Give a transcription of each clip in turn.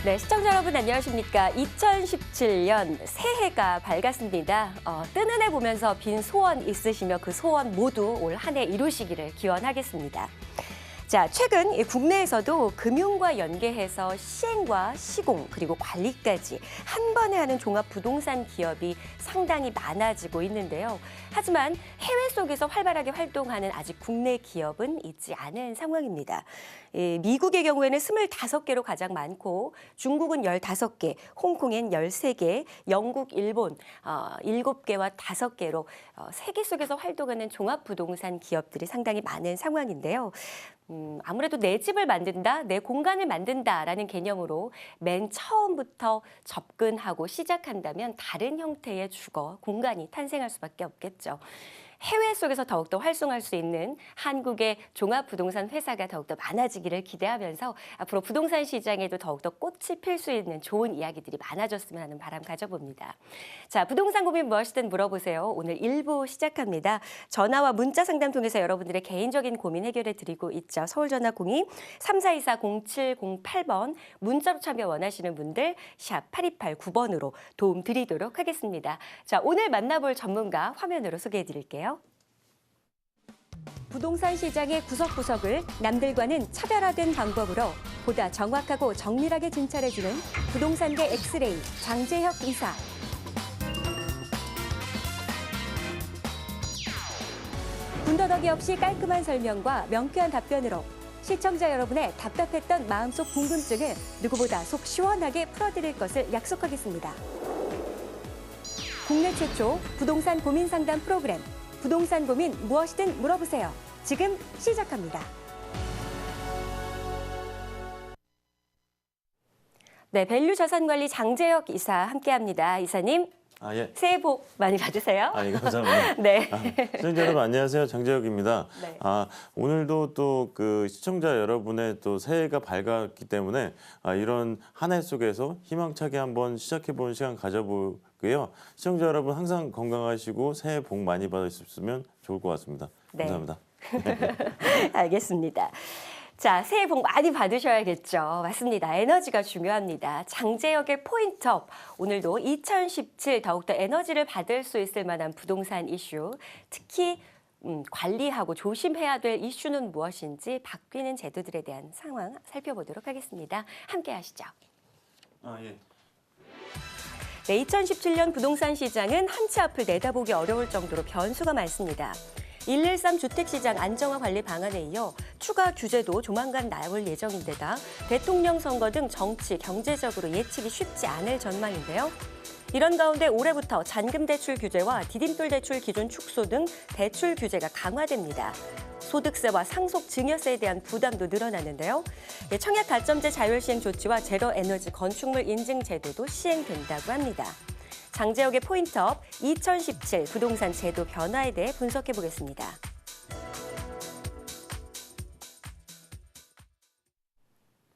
네, 시청자 여러분 안녕하십니까. 2017년 새해가 밝았습니다. 뜨는 해 보면서 빈 소원 있으시며 그 소원 모두 올 한 해 이루시기를 기원하겠습니다. 자, 최근 국내에서도 금융과 연계해서 시행과 시공 그리고 관리까지 한 번에 하는 종합 부동산 기업이 상당히 많아지고 있는데요. 하지만 해외 속에서 활발하게 활동하는 아직 국내 기업은 있지 않은 상황입니다. 미국의 경우에는 25개로 가장 많고 중국은 15개, 홍콩엔 13개, 영국, 일본 7개와 5개로 세계 속에서 활동하는 종합 부동산 기업들이 상당히 많은 상황인데요. 아무래도 내 집을 만든다, 내 공간을 만든다라는 개념으로 맨 처음부터 접근하고 시작한다면 다른 형태의 주거, 공간이 탄생할 수밖에 없겠죠. 해외 속에서 더욱더 활성화할 수 있는 한국의 종합부동산 회사가 더욱더 많아지기를 기대하면서 앞으로 부동산 시장에도 더욱더 꽃이 필 수 있는 좋은 이야기들이 많아졌으면 하는 바람 가져봅니다. 자, 부동산 고민 무엇이든 물어보세요. 오늘 1부 시작합니다. 전화와 문자 상담 통해서 여러분들의 개인적인 고민 해결해 드리고 있죠. 서울전화 02-3424-0708번 문자로 참여 원하시는 분들 샵 8289번으로 도움 드리도록 하겠습니다. 자, 오늘 만나볼 전문가 화면으로 소개해 드릴게요. 부동산 시장의 구석구석을 남들과는 차별화된 방법으로 보다 정확하고 정밀하게 진찰해주는 부동산계 엑스레이 장재혁 이사. 군더더기 없이 깔끔한 설명과 명쾌한 답변으로 시청자 여러분의 답답했던 마음속 궁금증을 누구보다 속 시원하게 풀어드릴 것을 약속하겠습니다. 국내 최초 부동산 고민 상담 프로그램 부동산 고민 무엇이든 물어보세요. 지금 시작합니다. 네, 밸류 자산관리 장재혁 이사 함께합니다. 이사님, 예. 새해 복 많이 받으세요. 예, 감사합니다. 네. 시청자 여러분 안녕하세요. 장재혁입니다. 네. 오늘도 또 그 시청자 여러분의 또 새해가 밝았기 때문에 이런 한 해 속에서 희망차게 한번 시작해보는 시간 가져보고요. 시청자 여러분 항상 건강하시고 새해 복 많이 받으셨으면 좋을 것 같습니다. 네. 감사합니다. 알겠습니다. 자, 새해 복 많이 받으셔야겠죠. 맞습니다. 에너지가 중요합니다. 장재혁의 포인트업. 오늘도 2017 더욱더 에너지를 받을 수 있을 만한 부동산 이슈, 특히 관리하고 조심해야 될 이슈는 무엇인지 바뀌는 제도들에 대한 상황 살펴보도록 하겠습니다. 함께 하시죠. 예. 네, 2017년 부동산 시장은 한 치 앞을 내다보기 어려울 정도로 변수가 많습니다. 113 주택시장 안정화 관리 방안에 이어 추가 규제도 조만간 나올 예정인데다 대통령 선거 등 정치, 경제적으로 예측이 쉽지 않을 전망인데요. 이런 가운데 올해부터 잔금 대출 규제와 디딤돌 대출 기준 축소 등 대출 규제가 강화됩니다. 소득세와 상속 증여세에 대한 부담도 늘어나는데요. 청약 가점제 자율 시행 조치와 제로 에너지 건축물 인증 제도도 시행된다고 합니다. 장재혁의 포인트업 2017 부동산 제도 변화에 대해 분석해 보겠습니다.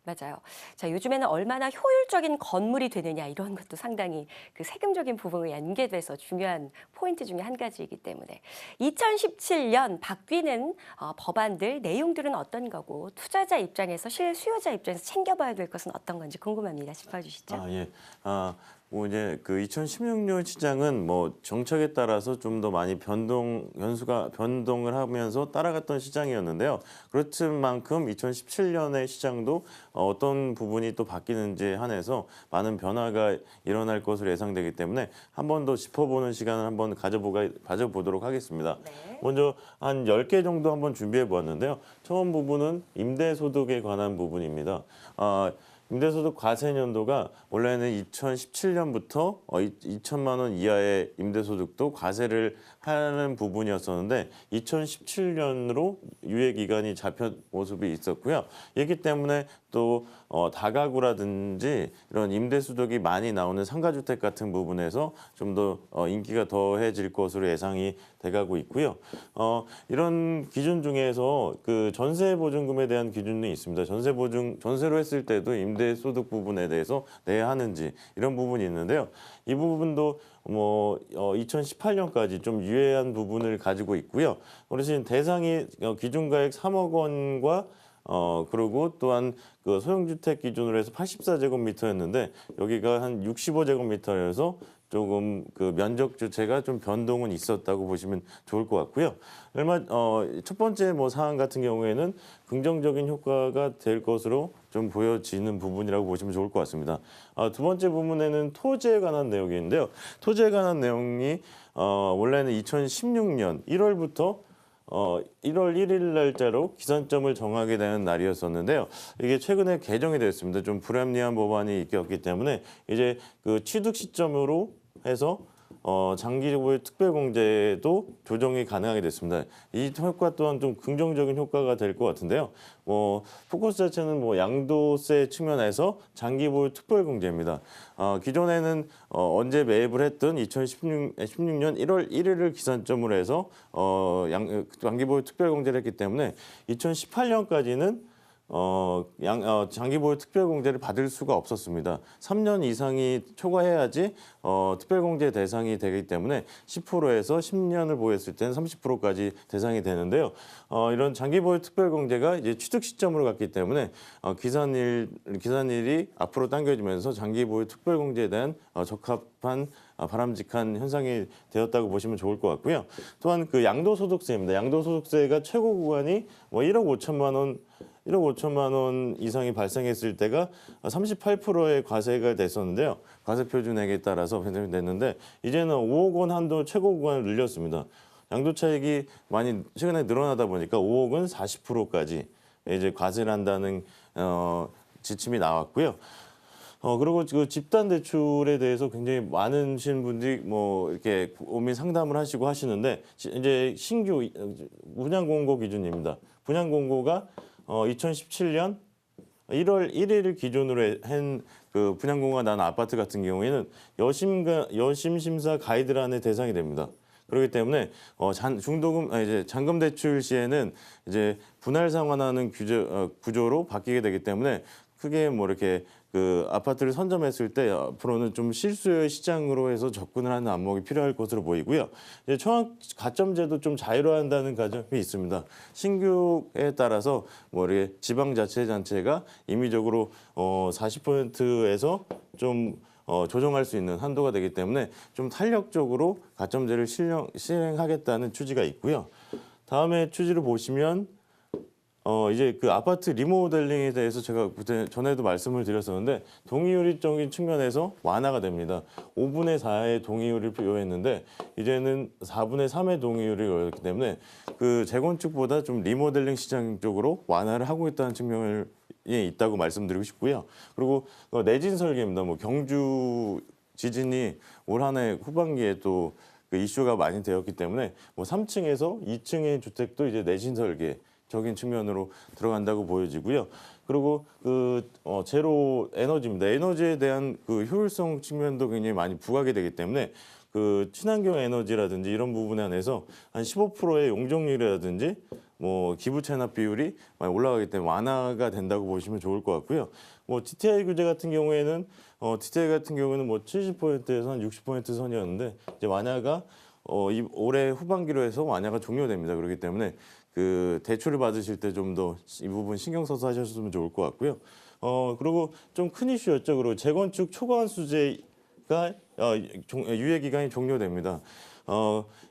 맞아요. 자, 요즘에는 얼마나 효율적인 건물이 되느냐 이런 것도 상당히 그 세금적인 부분과 연계돼서 중요한 포인트 중에 한 가지이기 때문에 2017년 바뀌는 법안들 내용들은 어떤 거고 투자자 입장에서 실수요자 입장에서 챙겨봐야 될 것은 어떤 건지 궁금합니다. 짚어주시죠. 예. 뭐 이제 그 2016년 시장은 뭐 정책에 따라서 좀 더 많이 변동을 하면서 따라갔던 시장이었는데요. 그렇은 만큼 2017년의 시장도 어떤 부분이 또 바뀌는지 한해서 많은 변화가 일어날 것으로 예상되기 때문에 한 번 더 짚어보는 시간을 한번 가져보도록 하겠습니다. 네. 먼저 한 10개 정도 한번 준비해 보았는데요. 처음 부분은 임대소득에 관한 부분입니다. 임대소득 과세연도가 원래는 2017년부터 2천만 원 이하의 임대소득도 과세를 하는 부분이었었는데 2017년으로 유예기간이 잡힌 모습이 있었고요. 이기 때문에 또 다가구라든지 이런 임대소득이 많이 나오는 상가주택 같은 부분에서 좀 더 인기가 더해질 것으로 예상이 돼가고 있고요. 이런 기준 중에서 그 전세보증금에 대한 기준이 있습니다. 전세로 했을 때도 임대소득 부분에 대해서 내야 하는지 이런 부분이 있는데요. 이 부분도 2018년까지 좀 유예한 부분을 가지고 있고요. 어르신 대상이 기준가액 3억 원과 그리고 또한 그 소형주택 기준으로 해서 84제곱미터였는데 여기가 한 65제곱미터여서 조금 그 면적 주체가 좀 변동은 있었다고 보시면 좋을 것 같고요. 첫 번째 뭐 사안 같은 경우에는 긍정적인 효과가 될 것으로 좀 보여지는 부분이라고 보시면 좋을 것 같습니다. 두 번째 부분에는 토지에 관한 내용인데요. 토지에 관한 내용이 원래는 2016년 1월부터 1월 1일 날짜로 기산점을 정하게 되는 날이었었는데요. 이게 최근에 개정이 되었습니다. 좀 불합리한 법안이 있었기 때문에 이제 그 취득 시점으로 해서 장기보유 특별공제도 조정이 가능하게 됐습니다. 이 효과 또한 좀 긍정적인 효과가 될 것 같은데요. 포커스 자체는 양도세 측면에서 장기보유 특별공제입니다. 기존에는 언제 매입을 했든 2016년 1월 1일을 기산점으로 해서 장기보유 특별공제를 했기 때문에 2018년까지는 장기보유 특별공제를 받을 수가 없었습니다. 3년 이상이 초과해야지 특별공제 대상이 되기 때문에 10%에서 10년을 보유했을 때는 30%까지 대상이 되는데요. 이런 장기보유 특별공제가 이제 취득 시점으로 갔기 때문에 기산일이 앞으로 당겨지면서 장기보유 특별공제에 대한 적합한 바람직한 현상이 되었다고 보시면 좋을 것 같고요. 또한 그 양도소득세입니다. 양도소득세가 최고 구간이 1억 5천만 원 이상이 발생했을 때가 38%의 과세가 됐었는데요. 과세 표준액에 따라서 변동이 됐는데 이제는 5억 원 한도 최고 구간을 늘렸습니다. 양도 차익이 많이 최근에 늘어나다 보니까 5억은 40%까지 이제 과세를 한다는 지침이 나왔고요. 그리고 그 집단 대출에 대해서 굉장히 많으신 분들이 이렇게 고민 상담을 하시고 하시는데 이제 신규 분양 공고 기준입니다. 분양 공고가 2017년 1월 1일을 기준으로 한 그 분양 공고가 난 아파트 같은 경우에는 여심 심사 가이드란의 대상이 됩니다. 그렇기 때문에 이제 잔금 대출 시에는 이제 분할 상환하는 구조로 바뀌게 되기 때문에 크게 이렇게 그 아파트를 선점했을 때 앞으로는 좀 실수요 시장으로 해서 접근을 하는 안목이 필요할 것으로 보이고요. 이제 청약 가점제도 좀 자유화한다는 가정이 있습니다. 신규에 따라서 이렇게 지방자치단체가 임의적으로 40%에서 좀 조정할 수 있는 한도가 되기 때문에 좀 탄력적으로 가점제를 실행하겠다는 취지가 있고요. 다음에 취지를 보시면 이제 그 아파트 리모델링에 대해서 제가 전에도 말씀을 드렸었는데 동의율적인 측면에서 완화가 됩니다. 5분의 4의 동의율을 요했는데 이제는 4분의 3의 동의율을 요했기 때문에 그 재건축보다 좀 리모델링 시장 쪽으로 완화를 하고 있다는 측면이 있다고 말씀드리고 싶고요. 그리고 내진 설계입니다. 경주 지진이 올 한 해 후반기에 또 그 이슈가 많이 되었기 때문에 3층에서 2층의 주택도 이제 내진 설계 적인 측면으로 들어간다고 보여지고요. 그리고 제로 에너지입니다. 에너지에 대한 그 효율성 측면도 굉장히 많이 부각이 되기 때문에 그 친환경 에너지라든지 이런 부분에 한해서 한 15%의 용적률이라든지 기부 체납 비율이 많이 올라가기 때문에 완화가 된다고 보시면 좋을 것 같고요. DTI 규제 같은 경우에는 70%에서 한 60% 선이었는데 이제 완화가 올해 후반기로 해서 완화가 종료됩니다. 그렇기 때문에 그 대출을 받으실 때 좀 더 이 부분 신경 써서 하셨으면 좋을 것 같고요. 그리고 좀 큰 이슈였죠. 그리고 재건축 초과한 수재가 유예 기간이 종료됩니다.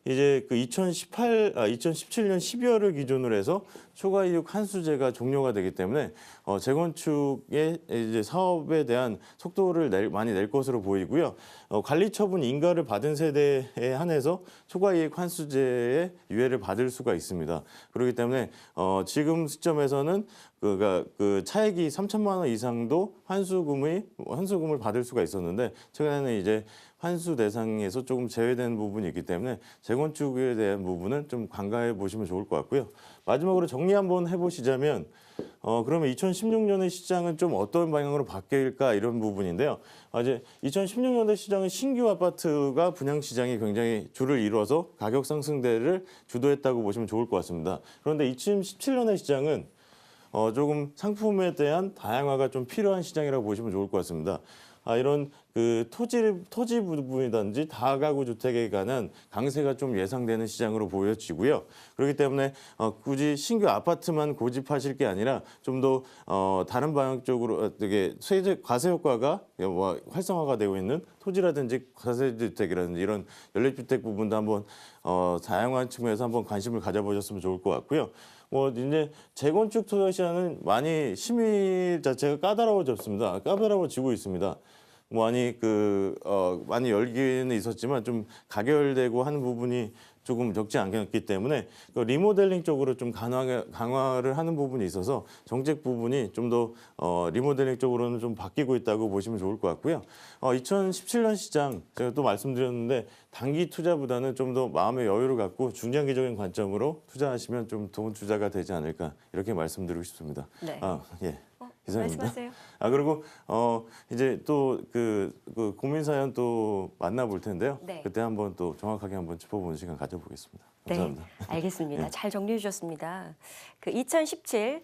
이제 그 2017년 12월을 기준으로 해서 초과 이익 환수제가 종료가 되기 때문에 재건축의 이제 사업에 대한 속도를 많이 낼 것으로 보이고요. 관리 처분 인가를 받은 세대에 한해서 초과 이익 환수제의 유예를 받을 수가 있습니다. 그렇기 때문에 지금 시점에서는 그 차액이 3천만 원 이상도 환수금을 받을 수가 있었는데 최근에는 이제 환수 대상에서 조금 제외되는 부분이 있기 때문에 재건축에 대한 부분은 좀 간과해 보시면 좋을 것 같고요. 마지막으로 정리 한번 해보시자면 그러면 2016년의 시장은 좀 어떤 방향으로 바뀔까 이런 부분인데요. 이제 2016년도 시장은 신규 아파트가 분양 시장이 굉장히 줄을 이뤄서 가격 상승세를 주도했다고 보시면 좋을 것 같습니다. 그런데 2017년의 시장은 조금 상품에 대한 다양화가 좀 필요한 시장이라고 보시면 좋을 것 같습니다. 이런 그 토지 부분이든지 다가구 주택에 관한 강세가 좀 예상되는 시장으로 보여지고요. 그렇기 때문에 굳이 신규 아파트만 고집하실 게 아니라 좀 더 다른 방향 쪽으로 되게 과세 효과가 활성화가 되고 있는 토지라든지 과세주택이라든지 이런 연립주택 부분도 한번 다양한 측면에서 한번 관심을 가져보셨으면 좋을 것 같고요. 이제 재건축 투자 시장은 많이 심의 자체가 까다로워졌습니다. 까다로워지고 있습니다. 많이 열기는 있었지만 좀 가결되고 하는 부분이 조금 적지 않겠기 때문에 그 리모델링 쪽으로 좀 강화를 하는 부분이 있어서 정책 부분이 좀 더 리모델링 쪽으로는 좀 바뀌고 있다고 보시면 좋을 것 같고요. 2017년 시장 제가 또 말씀드렸는데 단기 투자보다는 좀 더 마음의 여유를 갖고 중장기적인 관점으로 투자하시면 좀 좋은 투자가 되지 않을까 이렇게 말씀드리고 싶습니다. 네. 예. 이상입니다. 말씀하세요. 그리고 이제 또 그 고민 사연 또 만나볼 텐데요. 네. 그때 한번 또 정확하게 한번 짚어보는 시간 가져보겠습니다. 감사합니다. 네, 알겠습니다. 예. 잘 정리해 주셨습니다. 그 2017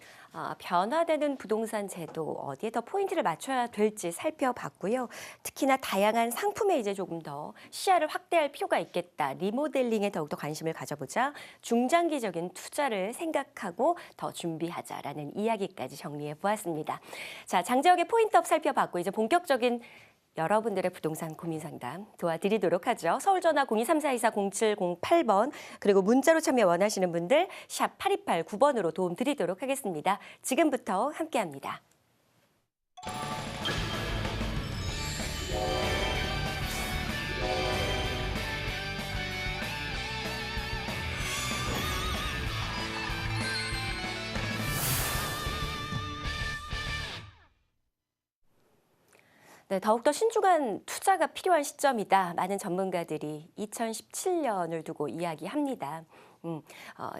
변화되는 부동산 제도 어디에 더 포인트를 맞춰야 될지 살펴봤고요. 특히나 다양한 상품에 이제 조금 더 시야를 확대할 필요가 있겠다. 리모델링에 더욱더 관심을 가져보자. 중장기적인 투자를 생각하고 더 준비하자라는 이야기까지 정리해 보았습니다. 자, 장재혁의 포인트업 살펴봤고 이제 본격적인 여러분들의 부동산 고민 상담 도와드리도록 하죠. 서울 전화 02342-0708번 그리고 문자로 참여 원하시는 분들 샵 8289번으로 도움 드리도록 하겠습니다. 지금부터 함께합니다. 네, 더욱더 신중한 투자가 필요한 시점이다. 많은 전문가들이 2017년을 두고 이야기합니다.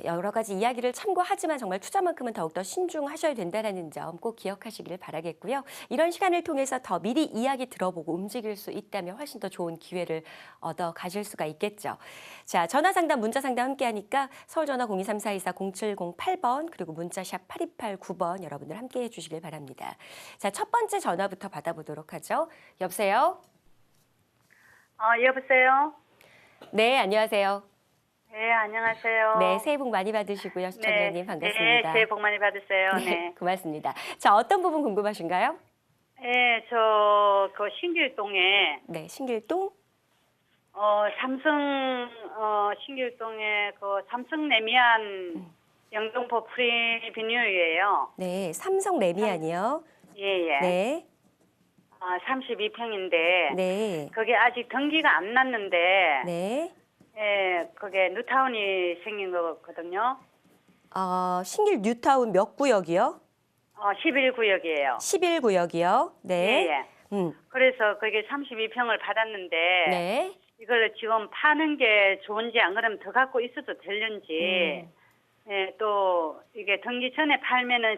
여러 가지 이야기를 참고하지만 정말 투자만큼은 더욱더 신중하셔야 된다는 점 꼭 기억하시기를 바라겠고요. 이런 시간을 통해서 더 미리 이야기 들어보고 움직일 수 있다면 훨씬 더 좋은 기회를 얻어 가실 수가 있겠죠. 자, 전화 상담, 문자 상담 함께 하니까 서울 전화 02342-0708번 그리고 문자샵 8289번 여러분들 함께 해 주시길 바랍니다. 자, 첫 번째 전화부터 받아보도록 하죠. 여보세요? 여보세요? 네, 안녕하세요. 네, 안녕하세요. 네, 새해 복 많이 받으시고요. 시청자님 반갑습니다. 네, 새해 복 많이 받으세요. 네. 고맙습니다. 자, 어떤 부분 궁금하신가요? 네, 그 신길동에, 네, 신길동. 신길동에 그 삼성 레미안 영등포 프리 비뉴예요. 네, 삼성 레미안이요. 예. 네, 32평인데, 네, 그게 아직 등기가 안 났는데, 네. 예, 그게 뉴타운이 생긴 거거든요. 신길 뉴타운 몇 구역이요? 11구역이에요. 11구역이요. 네. 예. 그래서 그게 32평을 받았는데, 네. 이걸 지금 파는 게 좋은지 안 그러면 더 갖고 있어도 되는지 예, 또 이게 등기 전에 팔면은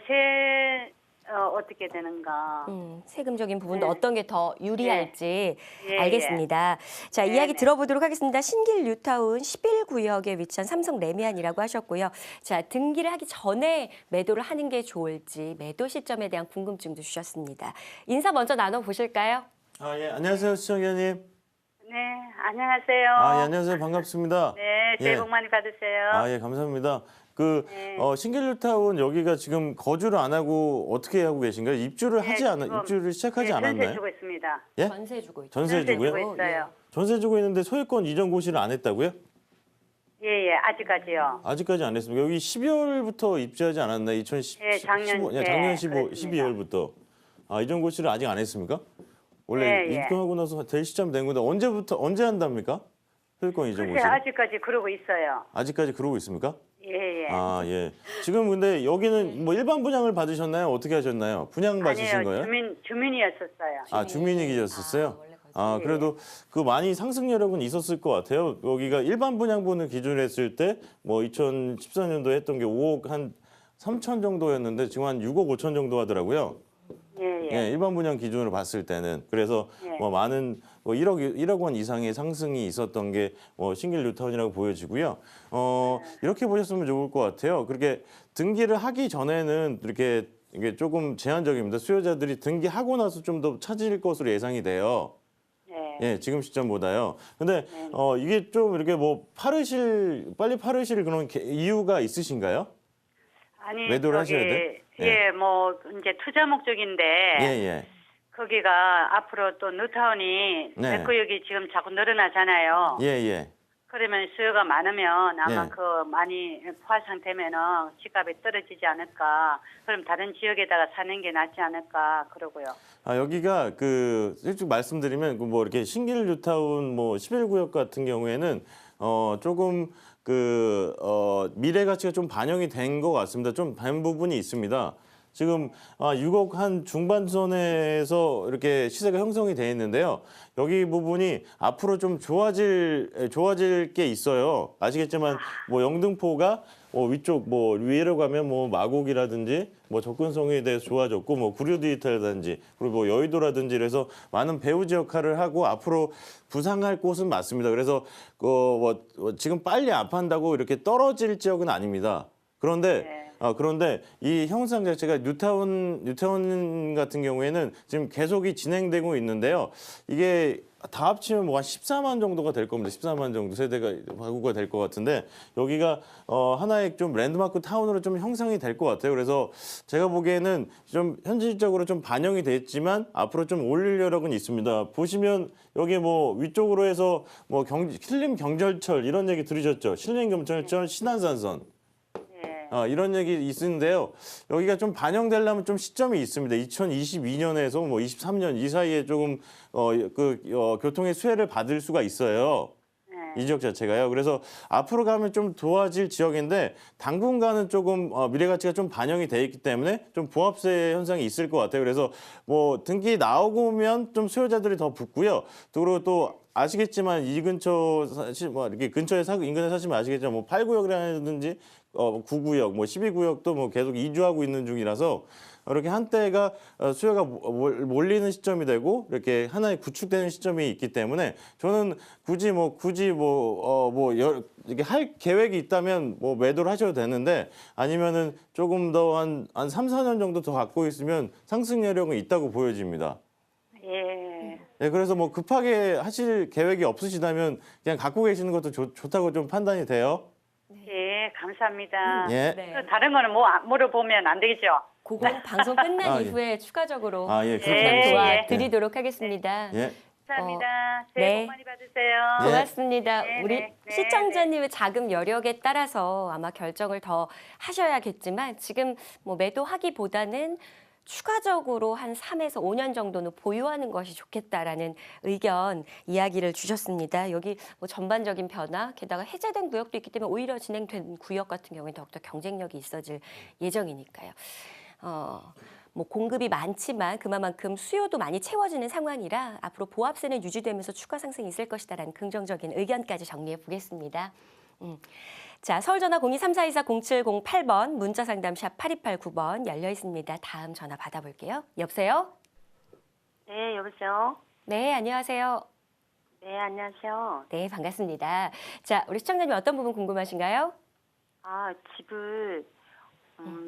어떻게 되는가. 세금적인 부분도 네. 어떤 게 더 유리할지 예, 알겠습니다. 자, 네, 이야기 네. 들어보도록 하겠습니다. 신길 뉴타운 11구역에 위치한 삼성 레미안이라고 하셨고요. 자, 등기를 하기 전에 매도를 하는 게 좋을지 매도 시점에 대한 궁금증도 주셨습니다. 인사 먼저 나눠보실까요? 예, 안녕하세요, 시청자님. 네, 안녕하세요. 예, 안녕하세요, 반갑습니다. 네, 새해 예. 복 많이 받으세요. 예, 감사합니다. 네. 신길뉴타운 여기가 지금 거주를 안 하고 어떻게 하고 계신가요? 입주를 지금, 입주를 시작하지 네, 전세 않았나요? 주고 있습니다. 예? 전세 주고 있죠. 전세 주고요? 주고 있어요. 전세 주고 있는데 소유권 이전 고시를 안 했다고요? 예, 아직까지요. 아직까지 안 했습니다. 여기 12월부터 입주하지 않았나요? 2010, 예, 작년, 작년 예, 12월부터. 이전 고시를 아직 안 했습니까? 원래 예. 입주하고 나서 될 시점 된 건데 언제 한답니까? 소유권 이전 그래서 고시. 아직까지 그러고 있어요. 아직까지 그러고 있습니까? 예. 예. 지금 근데 여기는 뭐 일반 분양을 받으셨나요? 어떻게 하셨나요? 분양 받으신 아니에요, 거예요? 주민이었었어요. 주민이셨었어요? 원래 거주. 그래도 그 많이 상승 여력은 있었을 것 같아요. 여기가 일반 분양분을 기준으로 했을 때 뭐 2014년도에 했던 게 5억 한 3천 정도였는데 지금 한 6억 5천 정도 하더라고요. 예. 일반 분양 기준으로 봤을 때는 그래서 예. 뭐 많은 1억 원 이상의 상승이 있었던 게 신길 뉴타운이라고 보여지고요. 이렇게 보셨으면 좋을 것 같아요. 그렇게 등기를 하기 전에는 이게 조금 제한적입니다. 수요자들이 등기하고 나서 좀 더 찾을 것으로 예상이 돼요. 예, 지금 시점보다요. 근데 네. 이게 좀 이렇게 뭐 빨리 파르실 그런 이유가 있으신가요? 아니 매도를 하셔야 돼? 예, 뭐 이제 투자 목적인데 예, 예. 거기가 앞으로 또 뉴타운이 네. 백구역이 지금 자꾸 늘어나잖아요. 예, 예. 그러면 수요가 많으면 아마 예. 그 많이 포화 상태면은 집값이 떨어지지 않을까. 그럼 다른 지역에다가 사는 게 낫지 않을까 그러고요. 아, 여기가 솔직히 말씀드리면 뭐 이렇게 신길 뉴타운 뭐 11구역 같은 경우에는 조금 미래 가치가 좀 반영이 된 것 같습니다. 좀 된 부분이 있습니다. 지금 6억 한 중반선에서 이렇게 시세가 형성이 돼 있는데요. 여기 부분이 앞으로 좀 좋아질 게 있어요. 아시겠지만 뭐 영등포가 위쪽 뭐 위로 가면 뭐 마곡이라든지 뭐 접근성에 대해서 좋아졌고 뭐 구류 디지털이라든지 그리고 뭐 여의도라든지 그래서 많은 배후지 역할을 하고 앞으로 부상할 곳은 맞습니다. 그래서 지금 빨리 안 판다고 이렇게 떨어질 지역은 아닙니다. 그런데 그런데 이 형상 자체가 뉴타운 같은 경우에는 지금 계속이 진행되고 있는데요. 이게 다 합치면 뭐 한 14만 정도가 될 겁니다. 14만 정도 세대가 가구가 될 것 같은데 여기가 하나의 좀 랜드마크 타운으로 좀 형성이 될 것 같아요. 그래서 제가 보기에는 좀 현실적으로 좀 반영이 됐지만 앞으로 좀 올릴 여력은 있습니다. 보시면 여기 뭐 위쪽으로 해서 뭐 신림 경절철 이런 얘기 들으셨죠? 신림 경절철 신안산선. 이런 얘기 있는데요. 여기가 좀 반영되려면 좀 시점이 있습니다. 2022년에서 뭐 23년 이 사이에 조금 교통의 수혜를 받을 수가 있어요. 이 지역 자체가요. 그래서 앞으로 가면 좀 좋아질 지역인데 당분간은 조금 미래 가치가 좀 반영이 돼 있기 때문에 좀 보합세 현상이 있을 것 같아요. 그래서 뭐 등기 나오면 좀 수요자들이 더 붙고요. 그리고 또 아시겠지만 이 근처 뭐 이렇게 근처에 인근에 사시면 아시겠지만 뭐 8구역이라든지 9구역, 뭐 12구역도 뭐 계속 이주하고 있는 중이라서 이렇게 한때가 수요가 몰리는 시점이 되고 이렇게 하나의 구축되는 시점이 있기 때문에 저는 굳이 이렇게 할 계획이 있다면 뭐 매도를 하셔도 되는데 아니면은 조금 더 한 3, 4년 정도 더 갖고 있으면 상승 여력은 있다고 보여집니다. 예. 네, 그래서 뭐 급하게 하실 계획이 없으시다면 그냥 갖고 계시는 것도 좋다고 좀 판단이 돼요. 예, 감사합니다. 예. 네. 그 다른 거는 뭐 물어보면 안 되겠죠? 그건 방송 끝난 예. 이후에 추가적으로 예, 그렇게 예, 하겠습니다. 도와드리도록 하겠습니다. 예. 감사합니다. 새해 네. 복 많이 받으세요. 고맙습니다. 네, 우리 네, 네, 시청자님의 자금 여력에 따라서 아마 결정을 더 하셔야겠지만 지금 뭐 매도하기보다는 추가적으로 한 3에서 5년 정도는 보유하는 것이 좋겠다라는 의견 이야기를 주셨습니다. 여기 뭐 전반적인 변화, 게다가 해제된 구역도 있기 때문에 오히려 진행된 구역 같은 경우에 더욱더 경쟁력이 있어질 예정이니까요. 뭐 공급이 많지만 그만큼 수요도 많이 채워지는 상황이라 앞으로 보합세는 유지되면서 추가 상승이 있을 것이다라는 긍정적인 의견까지 정리해 보겠습니다. 자, 서울전화 0234240708번, 문자상담 샵 8289번 열려 있습니다. 다음 전화 받아볼게요. 여보세요? 네, 여보세요? 네, 안녕하세요. 네, 안녕하세요. 네, 반갑습니다. 자, 우리 시청자님 어떤 부분 궁금하신가요? 집을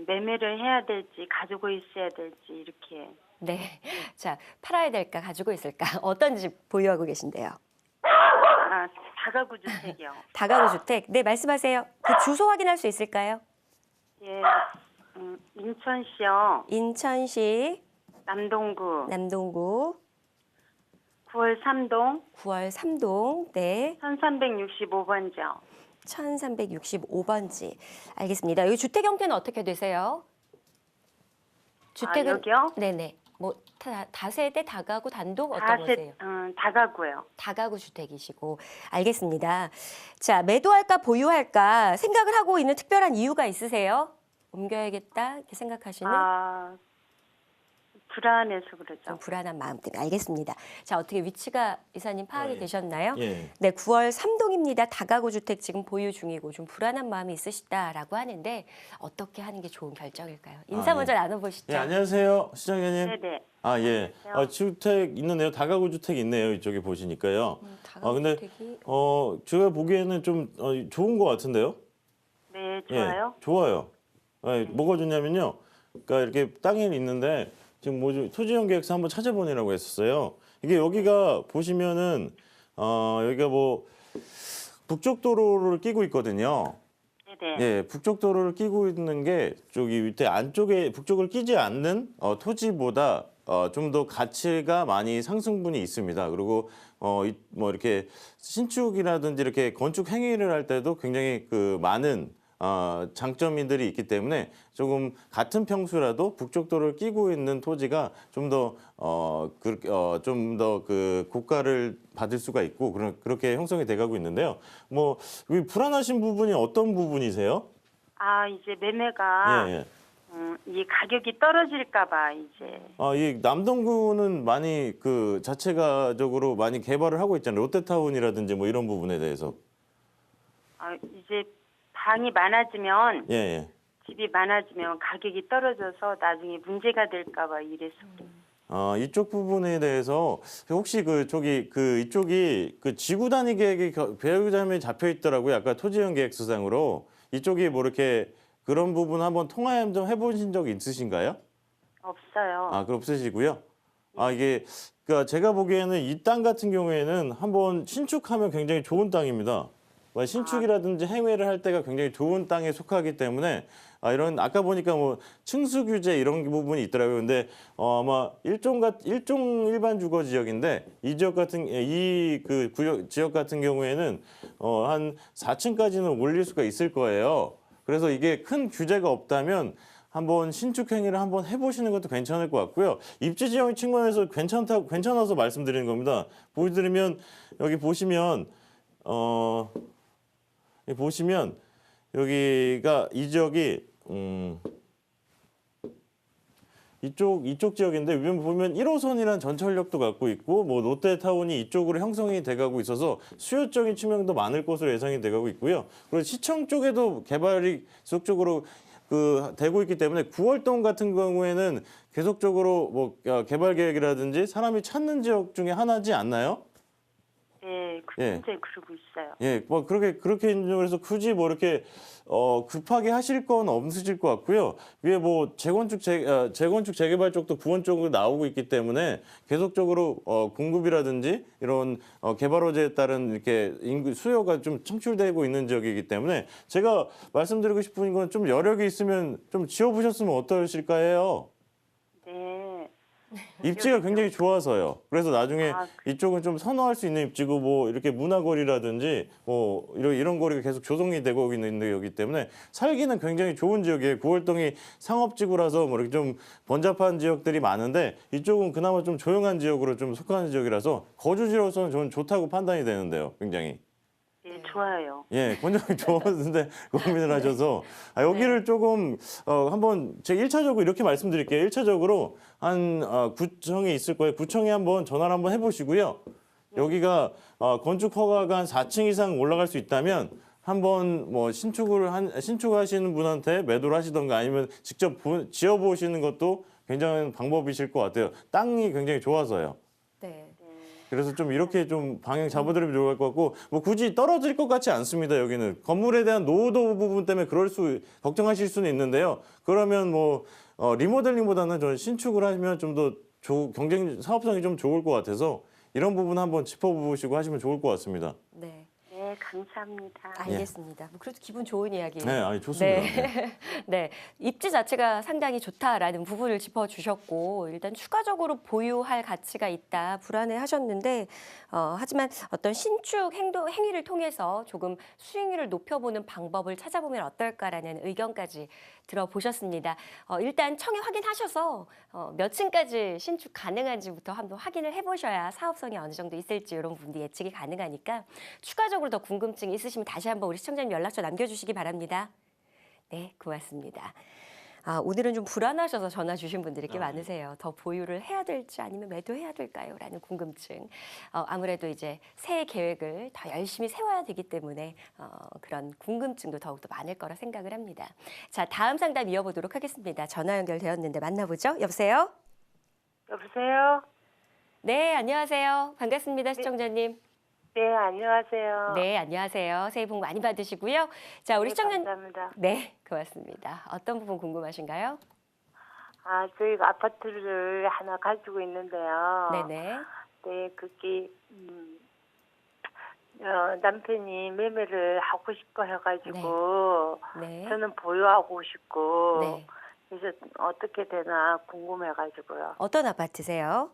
매매를 해야 될지 가지고 있어야 될지 이렇게. 네. 자, 팔아야 될까, 가지고 있을까? 어떤 집 보유하고 계신데요? 다가구 주택이요. 다가구 주택. 네, 말씀하세요. 그 주소 확인할 수 있을까요? 예, 인천시요. 인천시 남동구 남동구 9월 3동 9월 3동. 네. 1365번지요. 1365번지. 알겠습니다. 여기 주택 형태는 어떻게 되세요? 주택은 여기요? 네네. 뭐 다세대, 다가구, 단독 어떤 거세요? 다가구요. 다가구 주택이시고 알겠습니다. 자, 매도할까 보유할까 생각을 하고 있는 특별한 이유가 있으세요? 옮겨야겠다 이렇게 생각하시는 불안해서 그러죠. 좀 불안한 마음 때문에 알겠습니다. 자, 어떻게 위치가 이사님 파악이 예. 되셨나요? 예. 네, 9월 3동입니다. 다가구 주택 지금 보유 중이고 좀 불안한 마음이 있으시다라고 하는데 어떻게 하는 게 좋은 결정일까요? 인사 예. 먼저 나눠보시죠. 예, 안녕하세요. 시장님. 네네. 예. 주택 있는데요. 다가구 주택 있네요. 이쪽에 보시니까요. 다가구 근데 주택이 제가 보기에는 좀 좋은 것 같은데요. 네, 좋아요. 예, 좋아요. 뭐가 좋냐면요. 그러니까 이렇게 땅이 있는데 지금 토지용 계획서 한번 찾아보느라고 했었어요. 이게 여기가 보시면은 여기가 뭐 북쪽 도로를 끼고 있거든요. 네네. 예, 북쪽 도로를 끼고 있는 게 저기 밑에 안쪽에 북쪽을 끼지 않는 토지보다 좀 더 가치가 많이 상승분이 있습니다. 그리고 뭐 이렇게 신축이라든지 이렇게 건축 행위를 할 때도 굉장히 그 많은 장점들이 있기 때문에 조금 같은 평수라도 북쪽 도로를 끼고 있는 토지가 좀 더 좀 더 그 고가를 받을 수가 있고 그렇게 형성이 돼가고 있는데요. 뭐 불안하신 부분이 어떤 부분이세요? 아, 이제 매매가 예, 예. 이 가격이 떨어질까봐 이제. 이 남동구는 많이 그 자체가적으로 많이 개발을 하고 있잖아요. 롯데타운이라든지 뭐 이런 부분에 대해서. 아, 이제 방이 많아지면 예, 예. 집이 많아지면 가격이 떨어져서 나중에 문제가 될까봐 이래서. 이쪽 부분에 대해서 혹시 이쪽이 그 지구 단위 계획이 배우자면이 잡혀 있더라고요. 아까 토지형 계획서상으로 이쪽이 뭐 이렇게 그런 부분 한번 통화 좀 해보신 적 있으신가요? 없어요. 그럼 없으시고요. 이게 그러니까 제가 보기에는 이 땅 같은 경우에는 한번 신축하면 굉장히 좋은 땅입니다. 신축이라든지 행외를 할 때가 굉장히 좋은 땅에 속하기 때문에 이런 아까 보니까 뭐 층수 규제 이런 부분이 있더라고요. 근데 아마 일종 일반 주거 지역인데 이 지역 같은 지역 같은 경우에는 한 4층까지는 올릴 수가 있을 거예요. 그래서 이게 큰 규제가 없다면 한번 신축 행위를 한번 해보시는 것도 괜찮을 것 같고요. 입지 지형 측면에서 괜찮아서 말씀드리는 겁니다. 보여드리면 여기 보시면 여기가 이 지역이 이쪽 지역인데 보면 1호선이라는 전철역도 갖고 있고 뭐 롯데타운이 이쪽으로 형성이 돼가고 있어서 수요적인 측면도 많을 것으로 예상이 돼가고 있고요. 그리고 시청 쪽에도 개발이 지속적으로 되고 있기 때문에 구월동 같은 경우에는 계속적으로 뭐 개발 계획이라든지 사람이 찾는 지역 중에 하나지 않나요? 네, 현재 그러고 있어요. 예, 뭐 그렇게 인정을 해서 굳이 뭐 이렇게 급하게 하실 건 없으실 것 같고요. 위에 뭐 재건축 재개발 쪽도 구원 쪽으로 나오고 있기 때문에 계속적으로 공급이라든지 이런 개발 호재에 따른 이렇게 인구 수요가 좀 창출되고 있는 지역이기 때문에 제가 말씀드리고 싶은 건 좀 여력이 있으면 좀 지어보셨으면 어떠실까 해요. 네. 입지가 굉장히 좋아서요. 그래서 나중에 아, 이쪽은 좀 선호할 수 있는 입지고 뭐 이렇게 문화거리라든지 뭐 이런 거리가 계속 조성이 되고 있는 지역이기 때문에 살기는 굉장히 좋은 지역이에요. 구월동이 상업지구라서 뭐 이렇게 좀 번잡한 지역들이 많은데 이쪽은 그나마 좀 조용한 지역으로 좀 속하는 지역이라서 거주지로서는 저는 좋다고 판단이 되는데요. 굉장히. 네, 좋아요. 예, 굉장히 좋았는데 고민을 하셔서 여기를 조금 한번 제가 1차적으로 이렇게 말씀드릴게요. 1차적으로 한 구청이 있을 거예요. 구청에 한번 전화를 한번 해보시고요. 여기가 건축 허가가 한 4층 이상 올라갈 수 있다면 한번 뭐 신축하시는 분한테 매도를 하시던가 아니면 직접 지어보시는 것도 굉장한 방법이실 것 같아요. 땅이 굉장히 좋아서요. 네. 그래서 좀 이렇게 좀 방향 잡아드리면 좋을 것 같고 뭐 굳이 떨어질 것 같지 않습니다. 여기는 건물에 대한 노후도 부분 때문에 걱정하실 수는 있는데요. 그러면 뭐 리모델링보다는 저는 신축을 하면 좀 더 경쟁 사업성이 좀 좋을 것 같아서 이런 부분 한번 짚어보시고 하시면 좋을 것 같습니다. 네. 네, 감사합니다. 알겠습니다. 뭐 그래도 기분 좋은 이야기. 네, 좋습니다. 네. 네. 입지 자체가 상당히 좋다라는 부분을 짚어주셨고 일단 추가적으로 보유할 가치가 있다 불안해 하셨는데 하지만 어떤 신축 행위를 통해서 조금 수익률을 높여보는 방법을 찾아보면 어떨까라는 의견까지 들어보셨습니다. 일단 청해 확인하셔서 몇 층까지 신축 가능한지부터 한번 확인을 해보셔야 사업성이 어느 정도 있을지 이런 부분도 예측이 가능하니까 추가적으로 더 궁금증이 있으시면 다시 한번 우리 시청자님 연락처 남겨주시기 바랍니다. 네, 고맙습니다. 오늘은 좀 불안하셔서 전화 주신 분들이 꽤 많으세요. 더 보유를 해야 될지 아니면 매도해야 될까요? 라는 궁금증. 아무래도 이제 새해 계획을 더 열심히 세워야 되기 때문에 그런 궁금증도 더욱더 많을 거라 생각을 합니다. 자, 다음 상담 이어보도록 하겠습니다. 전화 연결되었는데 만나보죠. 여보세요? 여보세요? 네, 안녕하세요. 반갑습니다, 시청자님. 네, 안녕하세요. 네, 안녕하세요. 새해 복 많이 받으시고요. 자, 우리 네, 시청자님. 감사합니다. 네, 고맙습니다. 어떤 부분 궁금하신가요? 저희가 아파트를 하나 가지고 있는데요. 네네. 네, 그게 남편이 매매를 하고 싶어 해가지고 네. 저는 보유하고 싶고 네. 그래서 어떻게 되나 궁금해가지고요. 어떤 아파트세요?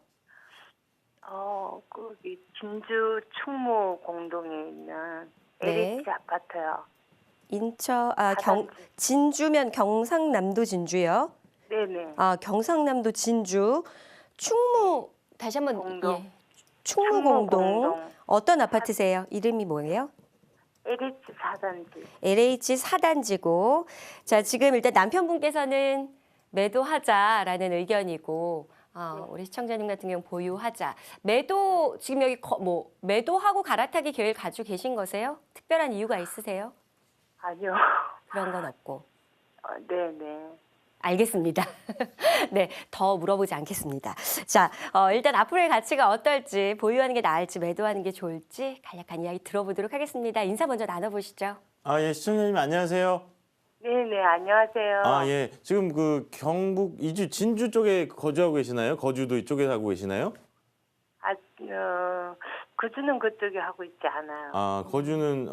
거기 진주 충무 공동에 있는 네. LH 아파트요. 인천, 진주면 경상남도 진주요? 네네. 경상남도 진주 충무 다시 한번 공동. 충무공동 어떤 아파트세요? 이름이 뭐예요? LH 4단지. LH 4단지고 자 지금 일단 남편분께서는 매도하자라는 의견이고 우리 시청자님 같은 경우 보유하자. 매도 지금 여기 매도하고 갈아타기 계획 가지고 계신 거세요? 특별한 이유가 있으세요? 아니요. 그런 건 없고. 네네. 알겠습니다. 네, 더 물어보지 않겠습니다. 자, 일단 앞으로의 가치가 어떨지, 보유하는 게 나을지, 매도하는 게 좋을지 간략한 이야기 들어보도록 하겠습니다. 인사 먼저 나눠보시죠. 예, 시청자님 안녕하세요. 네네, 안녕하세요. 예. 지금 그 경북 진주 쪽에 거주하고 계시나요? 거주도 이쪽에 하고 계시나요? 거주는 그쪽에 하고 있지 않아요. 거주는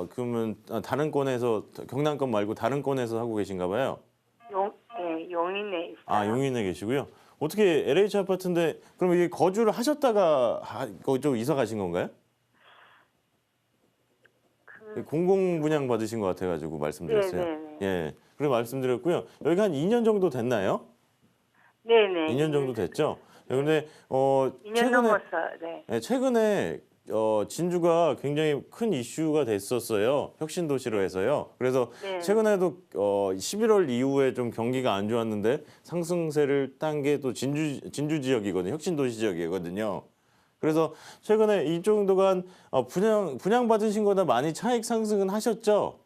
그러면 다른 건에서 경남권 말고 다른 건에서 하고 계신가 봐요. 용인에 있어요. 용인에 계시고요. 어떻게 LH 아파트인데 그럼 이게 거주를 하셨다가 거기 이사 가신 건가요? 공공 분양 받으신 것 같아가지고 말씀드렸어요. 네네네. 예, 그래 말씀드렸고요. 여기가 한 2년 정도 됐나요? 네네. 2년 정도 됐죠. 그런데 2년 넘었어요. 네. 네, 최근에 진주가 굉장히 큰 이슈가 됐었어요. 혁신도시로 해서요. 그래서 네. 최근에도 11월 이후에 좀 경기가 안 좋았는데 상승세를 딴 게 또 진주 지역이거든요. 혁신도시 지역이거든요. 그래서 최근에 이 정도가 분양 받으신 거보다 많이 차익 상승은 하셨죠?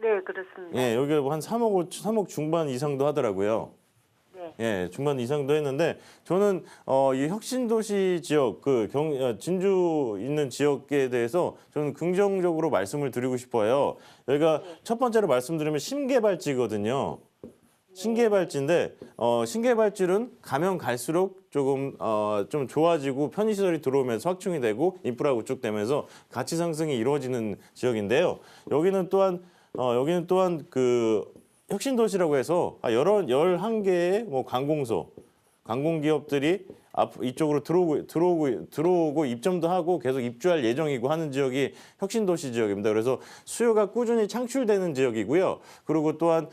네, 그렇습니다. 예, 여기가 한 3억 중반 이상도 하더라고요. 네. 예, 중반 이상도 했는데 저는 이 혁신도시 지역 진주 있는 지역에 대해서 저는 긍정적으로 말씀을 드리고 싶어요. 여기가 첫 번째로 말씀드리면 신개발지거든요. 신개발지인데 신개발지는 가면 갈수록 조금 좀 좋아지고 편의시설이 들어오면서 확충이 되고 인프라가 구축되면서 가치 상승이 이루어지는 지역인데요. 여기는 또한 그 혁신도시라고 해서 11개의 뭐 관공기업들이 이쪽으로 들어오고 입점도 하고 계속 입주할 예정이고 하는 지역이 혁신도시 지역입니다. 그래서 수요가 꾸준히 창출되는 지역이고요. 그리고 또한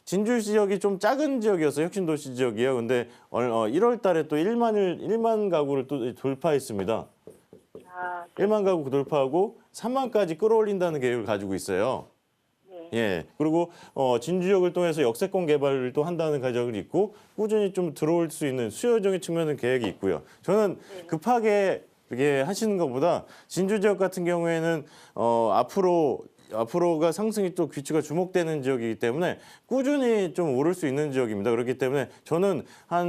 진주 지역이 좀 작은 지역이어서 혁신도시 지역이에요. 근데 1월 달에 또 1만 가구를 또 돌파했습니다. 1만 가구 돌파하고 3만까지 끌어올린다는 계획을 가지고 있어요. 예, 그리고 진주역을 통해서 역세권 개발을 또 한다는 가정이 있고 꾸준히 좀 들어올 수 있는 수요적인 측면은 계획이 있고요. 저는 급하게 이렇게 하시는 것보다 진주 지역 같은 경우에는 앞으로가 상승이 또 귀추가 주목되는 지역이기 때문에 꾸준히 좀 오를 수 있는 지역입니다. 그렇기 때문에 저는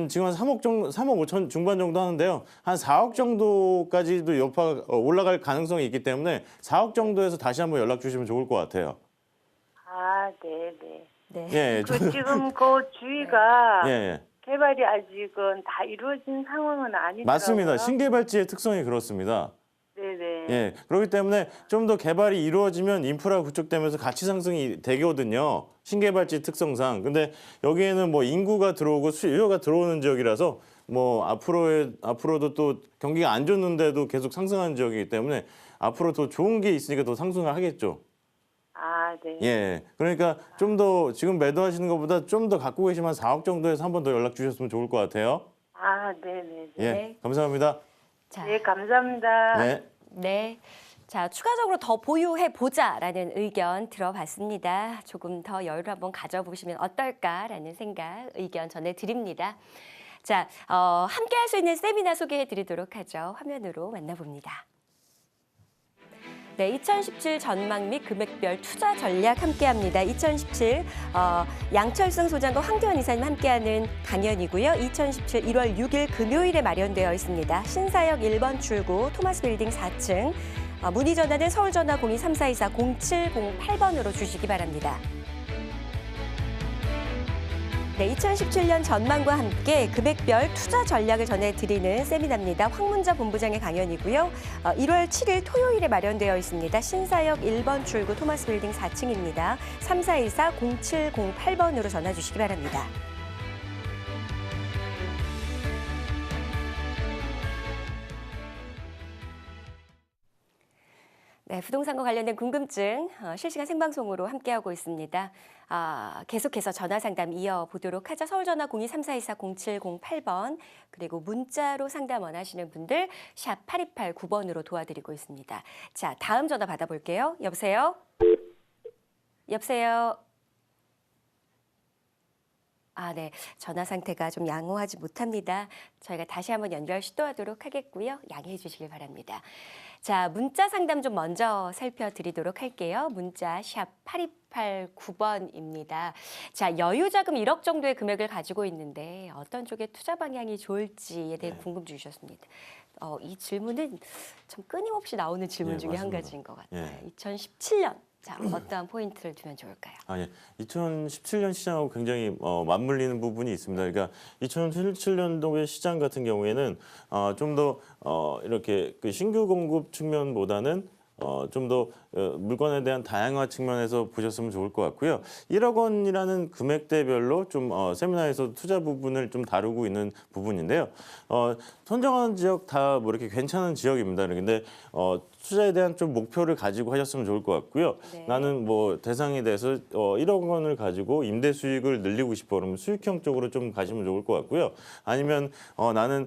지금 한 3억 5천 중반 정도 하는데요. 한 4억 정도까지도 여파가 올라갈 가능성이 있기 때문에 4억 정도에서 다시 한번 연락 주시면 좋을 것 같아요. 네네. 네. 예, 지금 그 주위가 예. 개발이 아직은 다 이루어진 상황은 아니더라고요. 맞습니다. 신개발지의 특성이 그렇습니다. 네네. 예, 그렇기 때문에 좀 더 개발이 이루어지면 인프라가 구축되면서 가치 상승이 되거든요. 신개발지 특성상. 근데 여기에는 뭐 인구가 들어오고 수요가 들어오는 지역이라서 뭐 앞으로도 또 경기가 안 좋는데도 계속 상승하는 지역이기 때문에 앞으로 더 좋은 게 있으니까 더 상승을 하겠죠. 네. 예, 그러니까 좀 더 지금 매도하시는 것보다 좀 더 갖고 계시면 4억 정도에서 한 번 더 연락 주셨으면 좋을 것 같아요. 네네. 예, 네. 감사합니다. 자, 네, 감사합니다. 네. 네. 자, 추가적으로 더 보유해 보자라는 의견 들어봤습니다. 조금 더 여유를 한번 가져보시면 어떨까라는 의견 전해드립니다. 자, 함께 할 수 있는 세미나 소개해드리도록 하죠. 화면으로 만나봅니다. 네, 2017 전망 및 금액별 투자 전략 함께합니다. 2017 양철승 소장과 황교안 이사님 함께하는 강연이고요. 2017 1월 6일 금요일에 마련되어 있습니다. 신사역 1번 출구 토마스 빌딩 4층. 문의 전화는 서울전화 02-3424-0708번으로 주시기 바랍니다. 네, 2017년 전망과 함께 금액별 투자 전략을 전해드리는 세미나입니다. 황문자 본부장의 강연이고요. 1월 7일 토요일에 마련되어 있습니다. 신사역 1번 출구 토마스 빌딩 4층입니다. 3424-0708번으로 전화 주시기 바랍니다. 네, 부동산과 관련된 궁금증 실시간 생방송으로 함께하고 있습니다. 계속해서 전화 상담 이어보도록 하죠. 서울전화 023424-0708번 그리고 문자로 상담 원하시는 분들 샵 8289번으로 도와드리고 있습니다. 자, 다음 전화 받아볼게요. 여보세요? 여보세요? 네. 전화 상태가 좀 양호하지 못합니다. 저희가 다시 한번 연결 시도하도록 하겠고요. 양해해 주시길 바랍니다. 자, 문자 상담 좀 먼저 살펴드리도록 할게요. 문자 샵 8289번입니다. 자, 여유자금 1억 정도의 금액을 가지고 있는데 어떤 쪽에 투자 방향이 좋을지에 대해 궁금증 주셨습니다. 이 질문은 참 끊임없이 나오는 질문 중에 한 가지인 것 같아요. 2017년. 자, 어떠한 포인트를 두면 좋을까요? 2017년 시장하고 굉장히 맞물리는 부분이 있습니다. 그러니까 2017년도의 시장 같은 경우에는 좀 더 이렇게 그 신규 공급 측면보다는 좀 더 물건에 대한 다양화 측면에서 보셨으면 좋을 것 같고요. 1억 원이라는 금액대별로 좀 세미나에서 투자 부분을 좀 다루고 있는 부분인데요. 선정하는 지역 다 뭐 이렇게 괜찮은 지역입니다. 그런데 투자에 대한 좀 목표를 가지고 하셨으면 좋을 것 같고요. 네. 나는 뭐 대상에 대해서 1억 원을 가지고 임대 수익을 늘리고 싶어 그러면 수익형 쪽으로 좀 가시면 좋을 것 같고요. 아니면 나는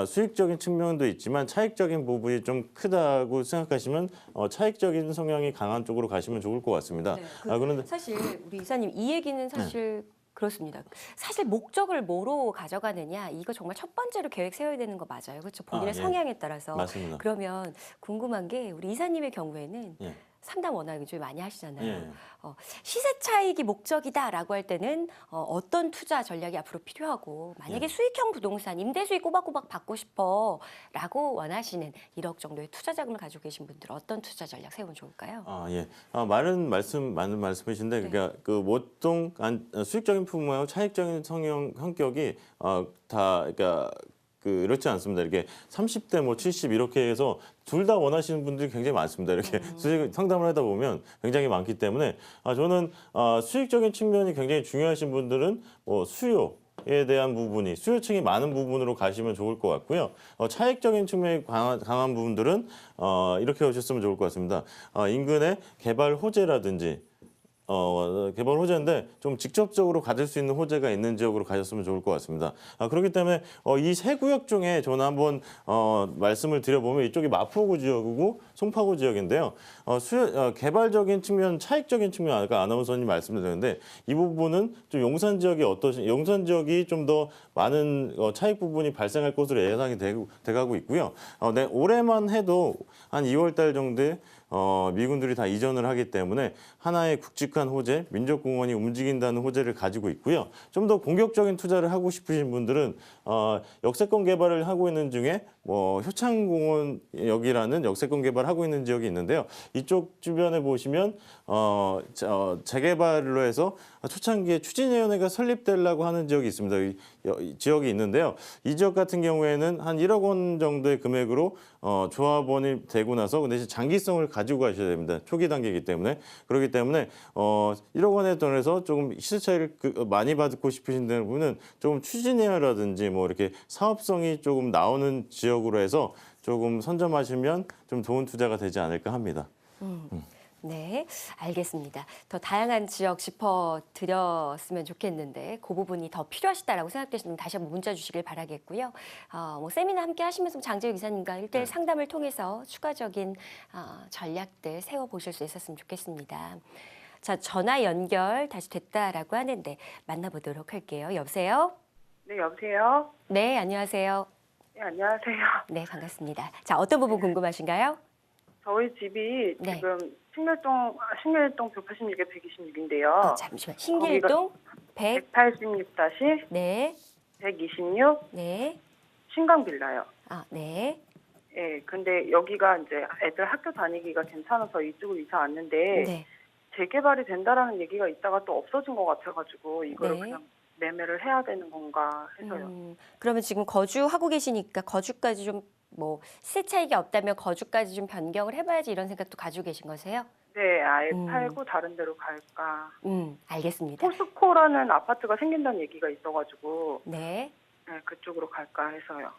수익적인 측면도 있지만 차익적인 부분이 좀 크다고 생각하시면 차익적인 성향이 강한 쪽으로 가시면 좋을 것 같습니다. 네, 그런데 사실 우리 이사님 이 얘기는 사실 그렇습니다. 사실 목적을 뭐로 가져가느냐 이거 정말 첫 번째로 계획 세워야 되는 거 맞아요. 그렇죠? 본인의 성향에 따라서. 맞습니다. 그러면 궁금한 게 우리 이사님의 경우에는 상담 워낙 좀 많이 하시잖아요. 시세 차익이 목적이다라고 할 때는 어떤 투자 전략이 앞으로 필요하고 만약에 수익형 부동산 임대 수익 꼬박꼬박 받고 싶어라고 원하시는 1억 정도의 투자 자금을 가지고 계신 분들 어떤 투자 전략 세우면 좋을까요? 많은 말씀이신데 그러니까 그 보통 수익적인 부분하고 차익적인 성격이 다 그러니까 그렇지 않습니다. 이렇게 30대 뭐 70 이렇게 해서 둘 다 원하시는 분들이 굉장히 많습니다. 이렇게 수익 상담을 하다 보면 굉장히 많기 때문에 저는 수익적인 측면이 굉장히 중요하신 분들은 수요에 대한 부분이 수요층이 많은 부분으로 가시면 좋을 것 같고요. 차익적인 측면이 강한 부분들은 이렇게 하셨으면 좋을 것 같습니다. 인근의 개발 호재라든지 개발 호재인데 좀 직접적으로 가질 수 있는 호재가 있는 지역으로 가셨으면 좋을 것 같습니다. 그렇기 때문에 이 세 구역 중에 저는 한번 말씀을 드려보면 이쪽이 마포구 지역이고 송파구 지역인데요. 개발적인 측면, 차익적인 측면 아까 아나운서님 말씀드렸는데 이 부분은 좀 용산 지역이 용산 지역이 좀 더 많은 차익 부분이 발생할 것으로 예상이 돼가고 있고요. 올해만 해도 한 2월 달 정도에 미군들이 다 이전을 하기 때문에 하나의 굵직한 호재, 민족공원이 움직인다는 호재를 가지고 있고요. 좀 더 공격적인 투자를 하고 싶으신 분들은 역세권 개발을 하고 있는 중에 효창공원역이라는 역세권 개발을 하고 있는 지역이 있는데요. 이쪽 주변에 보시면 재개발로 해서 초창기에 추진위원회가 설립되려고 하는 지역이 있습니다. 이 지역이 있는데요. 이 지역 같은 경우에는 한 1억 원 정도의 금액으로 조합원이 되고 나서 근데 장기성을 가지고 가셔야 됩니다. 초기 단계이기 때문에. 그렇기 때문에 1억 원에 돈에서 조금 시세 차이를 많이 받고 싶으신 분은 조금 추진위원회라든지 뭐 이렇게 사업성이 조금 나오는 지역으로 해서 조금 선점하시면 좀 좋은 투자가 되지 않을까 합니다. 네, 알겠습니다. 더 다양한 지역 짚어드렸으면 좋겠는데 그 부분이 더 필요하시다라고 생각되시면 다시 한번 문자 주시길 바라겠고요. 세미나 함께 하시면서 장재욱 이사님과 1대1 상담을 통해서 추가적인 전략들 세워보실 수 있었으면 좋겠습니다. 자, 전화 연결 다시 됐다라고 하는데 만나보도록 할게요. 여보세요? 네, 여보세요? 네, 안녕하세요. 네, 안녕하세요. 네, 반갑습니다. 자, 어떤 부분 궁금하신가요? 저희 집이 네. 지금 신길동 186에 126인데요. 잠시만. 신길동 186-126, 네, 126 네, 신강빌라요. 네. 예, 근데 여기가 이제 애들 학교 다니기가 괜찮아서 이쪽으로 이사 왔는데 네. 재개발이 된다라는 얘기가 있다가 또 없어진 것 같아가지고 이거를 네. 그냥 매매를 해야 되는 건가 해서요. 그러면 지금 거주하고 계시니까 거주까지 좀 뭐 세 차익이 없다면 거주까지 좀 변경을 해봐야지 이런 생각도 가지고 계신 거세요? 네, 아예 팔고 다른 데로 갈까. 알겠습니다. 포스코라는 아파트가 생긴다는 얘기가 있어가지고 네. 네, 그쪽으로 갈까 해서요.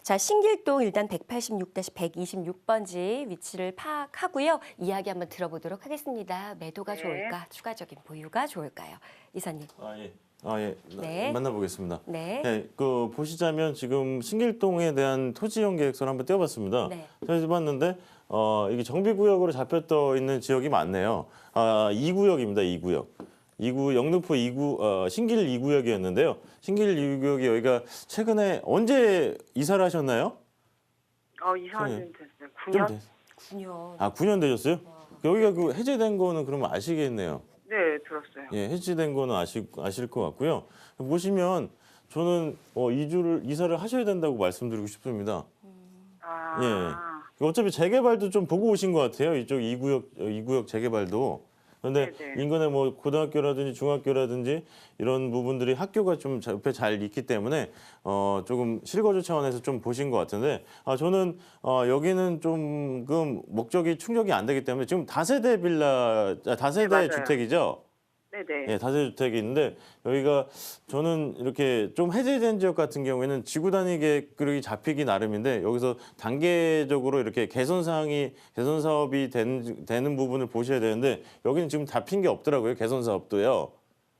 자, 신길동 일단 186-126번지 위치를 파악하고요. 이야기 한번 들어보도록 하겠습니다. 매도가 네. 좋을까? 추가적인 보유가 좋을까요? 이사님. 예. 네. 만나보겠습니다. 네. 네, 보시자면 지금 신길동에 대한 토지이용 계획서를 한번 떼어봤습니다. 네. 떼어봤는데 이게 정비구역으로 잡혀떠 있는 지역이 많네요. 2구역입니다. 2구역. 영등포 2구 신길 2구역이었는데요. 신길 2구역이 여기가 최근에 언제 이사를 하셨나요? 이사한 지는 됐어요. 좀 9년? 됐- 9년. 9년 되셨어요? 여기가 그 해제된 거는 그러면 아시겠네요. 네, 들었어요. 예, 해지된 거는 아실 것 같고요. 보시면 저는 이사를 하셔야 된다고 말씀드리고 싶습니다. 아, 예. 어차피 재개발도 좀 보고 오신 것 같아요. 이쪽 2구역 재개발도. 그런데 네네. 인근에 뭐 고등학교라든지 중학교라든지 이런 부분들이 학교가 좀 옆에 잘 있기 때문에 조금 실거주 차원에서 좀 보신 것 같은데 저는 여기는 조금 목적이 충족이 안 되기 때문에 지금 다세대 다세대 네, 맞아요. 주택이죠. 네네. 예, 다세대 주택이 있는데 여기가 저는 이렇게 좀 해제된 지역 같은 경우에는 지구 단위 계획이 잡히기 나름인데 여기서 단계적으로 이렇게 개선 사업이 되는 부분을 보셔야 되는데 여기는 지금 잡힌 게 없더라고요. 개선 사업도요.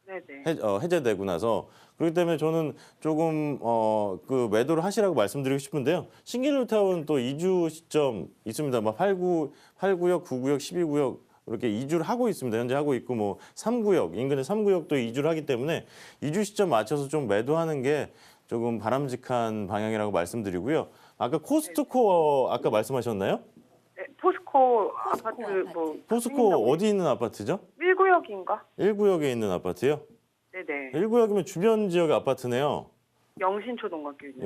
네네. 해제되고 나서 그렇기 때문에 저는 조금 그 매도를 하시라고 말씀드리고 싶은데요. 신길뉴타운 또 이주 시점 있습니다. 뭐 8구역, 9구역, 12구역 이렇게 이주를 하고 있습니다. 현재 하고 있고 뭐 3구역, 인근의 3구역도 이주를 하기 때문에 이주 시점 맞춰서 좀 매도하는 게 조금 바람직한 방향이라고 말씀드리고요. 아까 코스트코 아까 말씀하셨나요? 네, 포스코 아파트 아파트. 뭐 포스코 어디 있는 아파트죠? 1구역인가? 1구역에 있는 아파트요? 네네. 1구역이면 주변 지역 아파트네요. 영신초등학교 있는.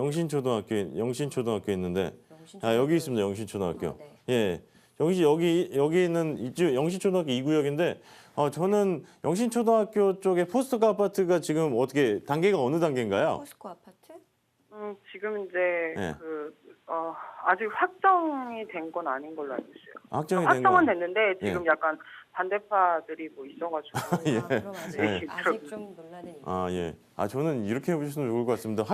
영신초등학교 있는데 여기 있습니다. 영신초등학교. 네. 예. 여기 있는 영신초등학교 2구역인데 저는 영신초등학교 쪽에 포스코 아파트가 지금 어떻게 단계가 어느 단계인가요? 포스코 아파트? 지금 이제 네. 아직 확정이 된 건 아닌 걸로 알고 있어요. 확정이 된 확정은 건. 됐는데 지금 약간 반대파들이 뭐 있어가지고. 예. 그럼 아직, 네. 아직 좀 논란은 있고. 예. 저는 이렇게 해보시면 좋을 것 같습니다.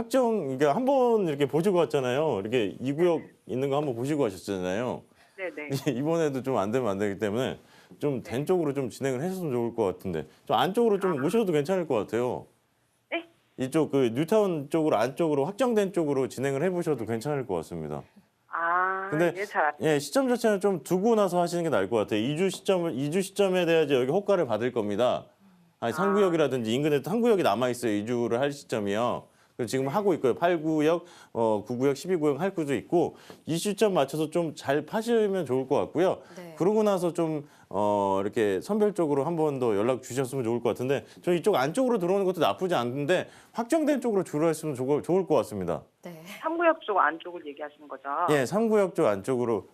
이게 한번 이렇게 보시고 왔잖아요. 이렇게 2구역 있는 거 한번 보시고 하셨잖아요. 네네. 이번에도 좀 안 되면 안 되기 때문에 좀 된 쪽으로 좀 진행을 해줬으면 좋을 것 같은데 좀 안쪽으로 좀 오셔도 괜찮을 것 같아요. 네? 이쪽 그 뉴타운 쪽으로 안쪽으로 확정된 쪽으로 진행을 해보셔도 괜찮을 것 같습니다. 근데 이게 잘 예, 시점 자체는 좀 두고 나서 하시는 게 나을 것 같아요. 이주 시점에 대해서 여기 호가를 받을 겁니다. 3구역이라든지 인근에 3구역이 남아 있어요. 이주를 할 시점이요. 그래서 지금 하고 있고요. 8구역, 9구역, 12구역 할 구도 있고 이 시점 맞춰서 좀 잘 파시면 좋을 것 같고요. 네. 그러고 나서 좀 이렇게 선별적으로 한 번 더 연락 주셨으면 좋을 것 같은데 저 이쪽 안쪽으로 들어오는 것도 나쁘지 않은데 확정된 쪽으로 주로 했으면 좋을 것 같습니다. 네. 3구역 쪽 안쪽을 얘기하시는 거죠? 예, 3구역 쪽 안쪽으로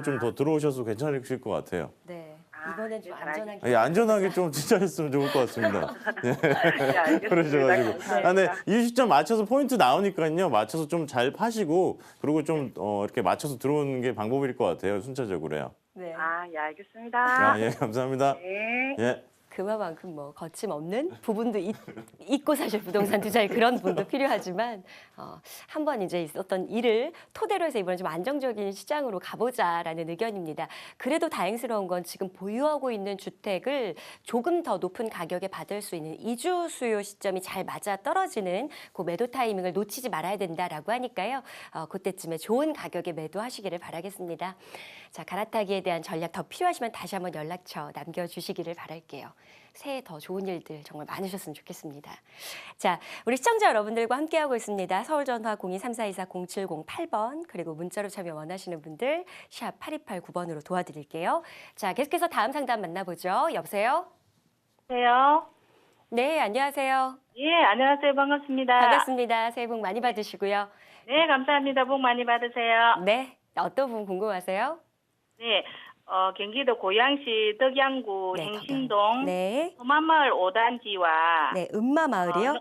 좀 더 들어오셔서 괜찮으실 것 같아요. 네. 이번엔 좀 잘 안전하게. 예, 안전하게 좀 진짜 했으면 좋을 것 같습니다. 네, 알겠습니다. 그러셔가지고. 감사합니다. 근데 이 시점 맞춰서 포인트 나오니까요. 맞춰서 좀 잘 파시고 그리고 좀 이렇게 맞춰서 들어오는 게 방법일 것 같아요. 순차적으로요. 네. 예, 알겠습니다. 예, 감사합니다. 네. 예. 그만큼 뭐 거침없는 부분도 있고 사실 부동산 투자에 그런 분도 필요하지만 한번 이제 있었던 일을 토대로 해서 이번에 좀 안정적인 시장으로 가보자라는 의견입니다. 그래도 다행스러운 건 지금 보유하고 있는 주택을 조금 더 높은 가격에 받을 수 있는 이주 수요 시점이 잘 맞아 떨어지는 그 매도 타이밍을 놓치지 말아야 된다라고 하니까요. 그때쯤에 좋은 가격에 매도하시기를 바라겠습니다. 자, 갈아타기에 대한 전략 더 필요하시면 다시 한번 연락처 남겨주시기를 바랄게요. 새해 더 좋은 일들 정말 많으셨으면 좋겠습니다. 자, 우리 시청자 여러분들과 함께하고 있습니다. 서울전화 0234040708번 그리고 문자로 참여 원하시는 분들 샵 8289번으로 도와드릴게요. 자, 계속해서 다음 상담 만나보죠. 여보세요? 안녕하세요. 네, 안녕하세요. 예, 안녕하세요. 반갑습니다. 반갑습니다. 새해 복 많이 받으시고요. 네, 감사합니다. 복 많이 받으세요. 네, 어떤 부분 궁금하세요? 네, 경기도 고양시 덕양구 네, 행신동 네. 소만마을 5단지와 네, 음마마을이요?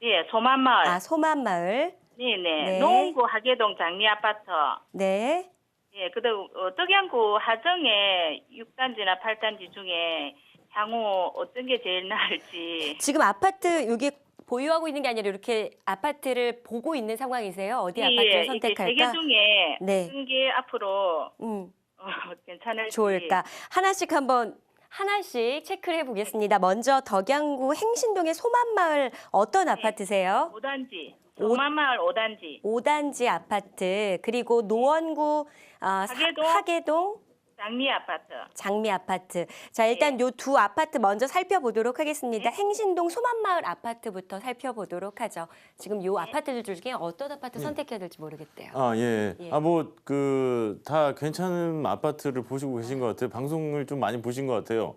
예, 소만마을. 아, 소만마을. 네네. 네. 노원구 하계동 장미아파트. 네. 예, 그다음 덕양구 하정의 6단지나 8단지 중에 향후 어떤 게 제일 나을지. 지금 아파트 여기 보유하고 있는 게 아니라 이렇게 아파트를 보고 있는 상황이세요? 어디 아파트를 이게 선택할까? 세 개 중에 네. 어떤 게 앞으로 괜찮을지. 좋을까? 하나씩 체크를 해보겠습니다. 먼저 덕양구 행신동의 소만마을 어떤 아파트세요? 5단지. 소만마을 5단지. 5단지 아파트, 그리고 노원구 하계동 장미아파트. 장미 아파트. 자, 일단 요 두 아파트 먼저 살펴보도록 하겠습니다. 행신동 소만마을 아파트부터 살펴보도록 하죠. 지금 요 아파트들 중에 어떤 아파트 선택해야 될지 모르겠대요. 아, 예. 예. 다 괜찮은 아파트를 보시고 계신 것 같아요. 방송을 좀 많이 보신 것 같아요.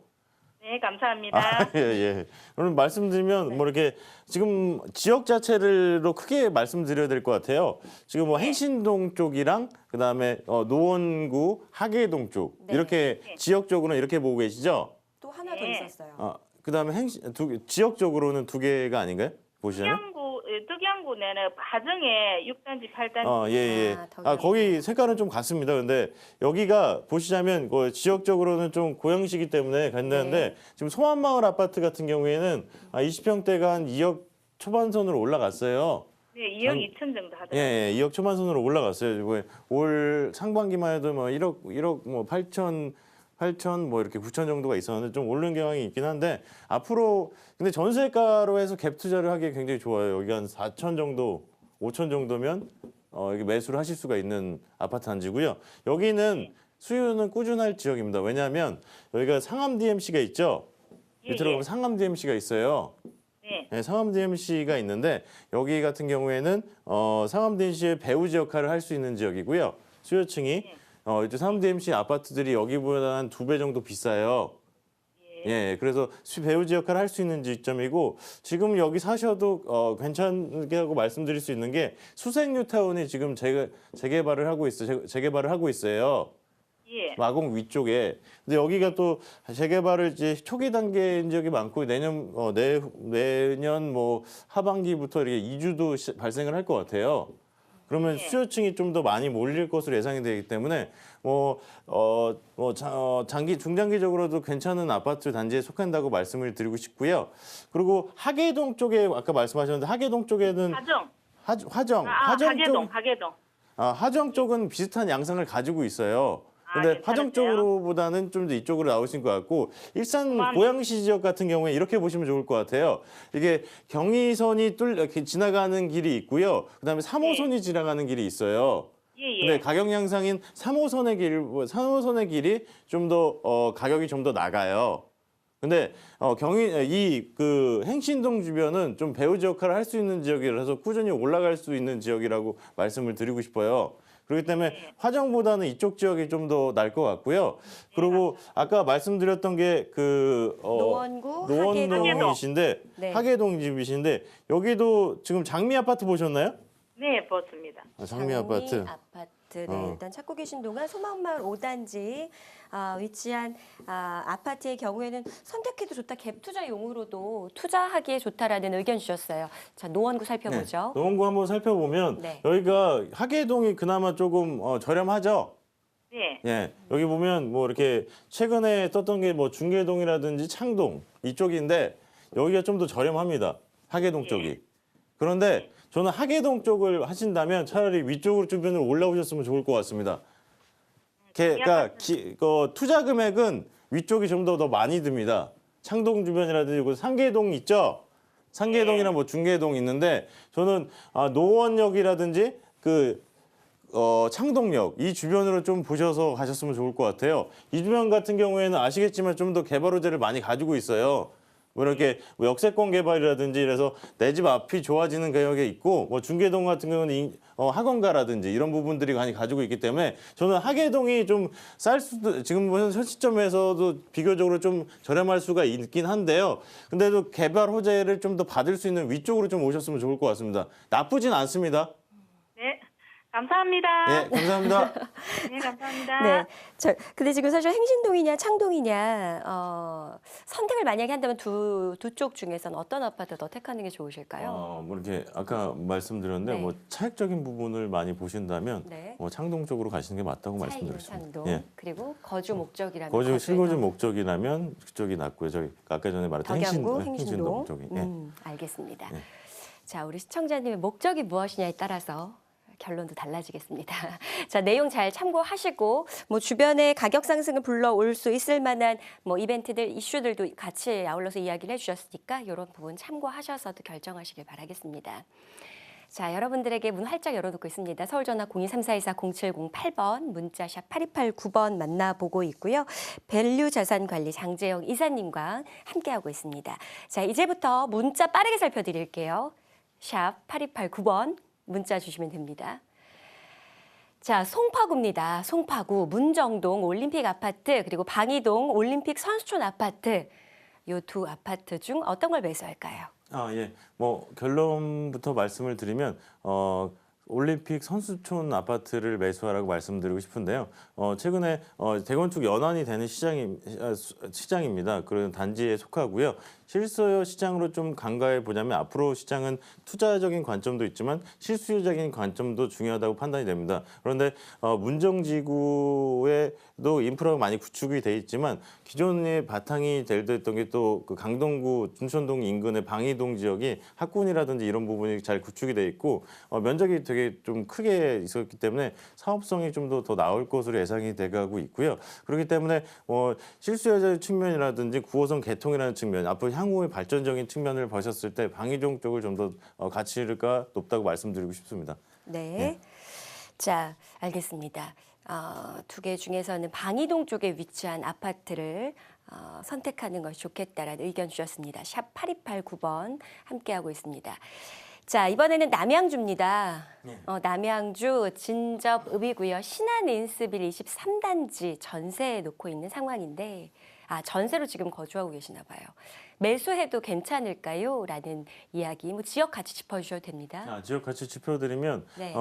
네, 감사합니다. 예, 예. 오늘 말씀드리면 뭐 이렇게 지금 지역 자체로 크게 말씀드려야 될 것 같아요. 지금 뭐 행신동 쪽이랑 그다음에 노원구 하계동 쪽 네. 이렇게 지역적으로는 이렇게 보고 계시죠? 또 하나 더 네. 있었어요. 그다음에 지역적으로는 두 개가 아닌가요? 보시면? 덕양구 내는 하정에 6단지, 8단지. 예, 예. 덕양구. 거기 색깔은 좀 같습니다. 근데 여기가 보시자면 지역적으로는 좀 고양시기 때문에 간다는데 네. 지금 소만마을 아파트 같은 경우에는 20평대가 한 2억 초반선으로 올라갔어요. 네, 2억 2천 정도 예, 하더라고요. 예, 2억 초반선으로 올라갔어요. 이거 올 상반기만 해도 뭐 1억 뭐 8천 뭐 이렇게 9천 정도가 있었는데 좀 오르는 경향이 있긴 한데 앞으로 근데 전세가로 해서 갭 투자를 하기 굉장히 좋아요. 여기 한 4천 정도, 5천 정도면 이게 매수를 하실 수가 있는 아파트 단지고요. 여기는 수요는 꾸준할 지역입니다. 왜냐하면 여기가 상암 DMC가 있죠. 예, 밑으로 예. 가면 상암 DMC가 있어요. 네. 네, 상암 DMC가 있는데 여기 같은 경우에는 상암 DMC의 배우지 역할을 할 수 있는 지역이고요. 수요층이 이제 상암 DMC 아파트들이 여기보다 한 2배 정도 비싸요. 예, 그래서 배우지 역할을 할 수 있는 지점이고 지금 여기 사셔도 괜찮게 하고 말씀드릴 수 있는 게 수색뉴타운이 지금 재개발을 하고 있어요. 예. 마곡 위쪽에. 근데 여기가 또 재개발을 이제 초기 단계인 지역이 많고 내년 뭐 하반기부터 이렇게 이주도 발생을 할 것 같아요. 그러면 수요층이 좀 더 많이 몰릴 것으로 예상이 되기 때문에 중장기적으로도 괜찮은 아파트 단지에 속한다고 말씀을 드리고 싶고요. 그리고 하계동 쪽에 아까 말씀하셨는데 하계동 쪽에는 화정 하정 쪽은 비슷한 양상을 가지고 있어요. 근데 화정 쪽으로보다는 좀 더 이쪽으로 나오신 것 같고 일산 고양시 지역 같은 경우에 이렇게 보시면 좋을 것 같아요. 이게 경의선이 이렇게 지나가는 길이 있고요. 그다음에 3호선이 지나가는 길이 있어요. 근데 가격 양상인 3호선의 길이 좀 더 가격이 좀 더 나가요. 근데 행신동 주변은 좀 배우지 역할을 할 수 있는 지역이라서 꾸준히 올라갈 수 있는 지역이라고 말씀을 드리고 싶어요. 그렇기 때문에 화정보다는 이쪽 지역이 좀 더 날 것 같고요. 그리고 아까 말씀드렸던 게 노원동이신데 네. 하계동 집이신데 여기도 지금 장미 아파트 보셨나요? 네, 봤습니다. 장미 아파트. 네, 일단 찾고 계신 동안 소만마을 5단지 위치한 아파트의 경우에는 선택해도 좋다, 갭 투자용으로도 투자하기에 좋다라는 의견 주셨어요. 자, 노원구 살펴보죠. 네, 노원구 한번 살펴보면 네. 여기가 하계동이 그나마 조금 저렴하죠. 네. 예, 여기 보면 뭐 이렇게 최근에 떴던 게 뭐 중계동이라든지 창동 이쪽인데 여기가 좀 더 저렴합니다. 하계동 쪽이. 그런데 저는 하계동 쪽을 하신다면 차라리 위쪽으로 주변으로 올라오셨으면 좋을 것 같습니다. 그러니까 투자 금액은 위쪽이 좀 더 많이 듭니다. 창동 주변이라든지 상계동 있죠? 상계동이나 뭐 중계동 있는데 저는 노원역이라든지 창동역 이 주변으로 좀 보셔서 가셨으면 좋을 것 같아요. 이 주변 같은 경우에는 아시겠지만 좀 더 개발 호재를 많이 가지고 있어요. 뭐 이렇게 역세권 개발이라든지 이래서 내 집 앞이 좋아지는 가격에 있고 뭐 중계동 같은 경우는 학원가라든지 이런 부분들이 많이 가지고 있기 때문에 저는 하계동이 좀 쌀 수도 지금 현 시점에서도 비교적으로 좀 저렴할 수가 있긴 한데요. 근데도 개발 호재를 좀 더 받을 수 있는 위쪽으로 좀 오셨으면 좋을 것 같습니다. 나쁘진 않습니다. 네. 감사합니다. 예, 감사합니다. 네, 감사합니다. 네. 근데 지금 사실 행신동이냐 창동이냐 선택을 만약에 한다면 두 쪽 중에서는 어떤 아파트 더 택하는 게 좋으실까요? 뭐 이렇게 아까 말씀드렸는데 네. 뭐 차익적인 부분을 많이 보신다면 네. 창동 쪽으로 가시는 게 맞다고 차이는 말씀드렸습니다. 창동 예. 그리고 거주 목적이라면 거주 실거주 거주에서 목적이라면 그쪽이 낫고요. 저기 아까 전에 말했던 덕양구, 행신동 행신동. 쪽이. 예. 알겠습니다. 네. 자, 우리 시청자님의 목적이 무엇이냐에 따라서 결론도 달라지겠습니다. 자, 내용 잘 참고하시고 뭐 주변에 가격 상승을 불러올 수 있을 만한 뭐 이벤트들, 이슈들도 같이 아울러서 이야기를 해주셨으니까 이런 부분 참고하셔서도 결정하시길 바라겠습니다. 자, 여러분들에게 문 활짝 열어놓고 있습니다. 서울전화 0234240708번, 문자샵 8289번 만나보고 있고요. 밸류자산관리 장재영 이사님과 함께하고 있습니다. 자, 이제부터 문자 빠르게 살펴드릴게요. 샵 8289번 문자 주시면 됩니다. 자, 송파구입니다. 송파구, 문정동 올림픽 아파트, 그리고 방이동 올림픽 선수촌 아파트. 이 두 아파트 중 어떤 걸 매수할까요? 예. 뭐 결론부터 말씀을 드리면 올림픽 선수촌 아파트를 매수하라고 말씀드리고 싶은데요. 최근에 재건축 연한이 되는 시장입니다. 그런 단지에 속하고요. 실소유 시장으로 좀 간과해 보자면 앞으로 시장은 투자적인 관점도 있지만 실수요적인 관점도 중요하다고 판단이 됩니다. 그런데 문정지구에도 인프라가 많이 구축이 돼 있지만 기존의 바탕이 됐던 게 또 그 강동구 춘천동 인근의 방이동 지역이 학군이라든지 이런 부분이 잘 구축이 돼 있고 면적이 되게 좀 크게 있었기 때문에 사업성이 좀 더 나올 것으로 예상이 돼가고 있고요. 그렇기 때문에 실수요적 측면이라든지 9호선 개통이라는 측면, 앞으로 향후의 발전적인 측면을 보셨을 때 방이동 쪽을 좀 더 가치가 높다고 말씀드리고 싶습니다. 네. 자, 알겠습니다. 두 개 중에서는 방이동 쪽에 위치한 아파트를 선택하는 것이 좋겠다라는 의견 주셨습니다. 샵 8289번 함께하고 있습니다. 자, 이번에는 남양주입니다. 남양주 진접읍이고요. 신한인스빌 23단지 전세에 놓고 있는 상황인데 전세로 지금 거주하고 계시나 봐요. 매수해도 괜찮을까요? 라는 이야기, 뭐 지역 같이 짚어주셔도 됩니다. 지역 같이 짚어드리면 네.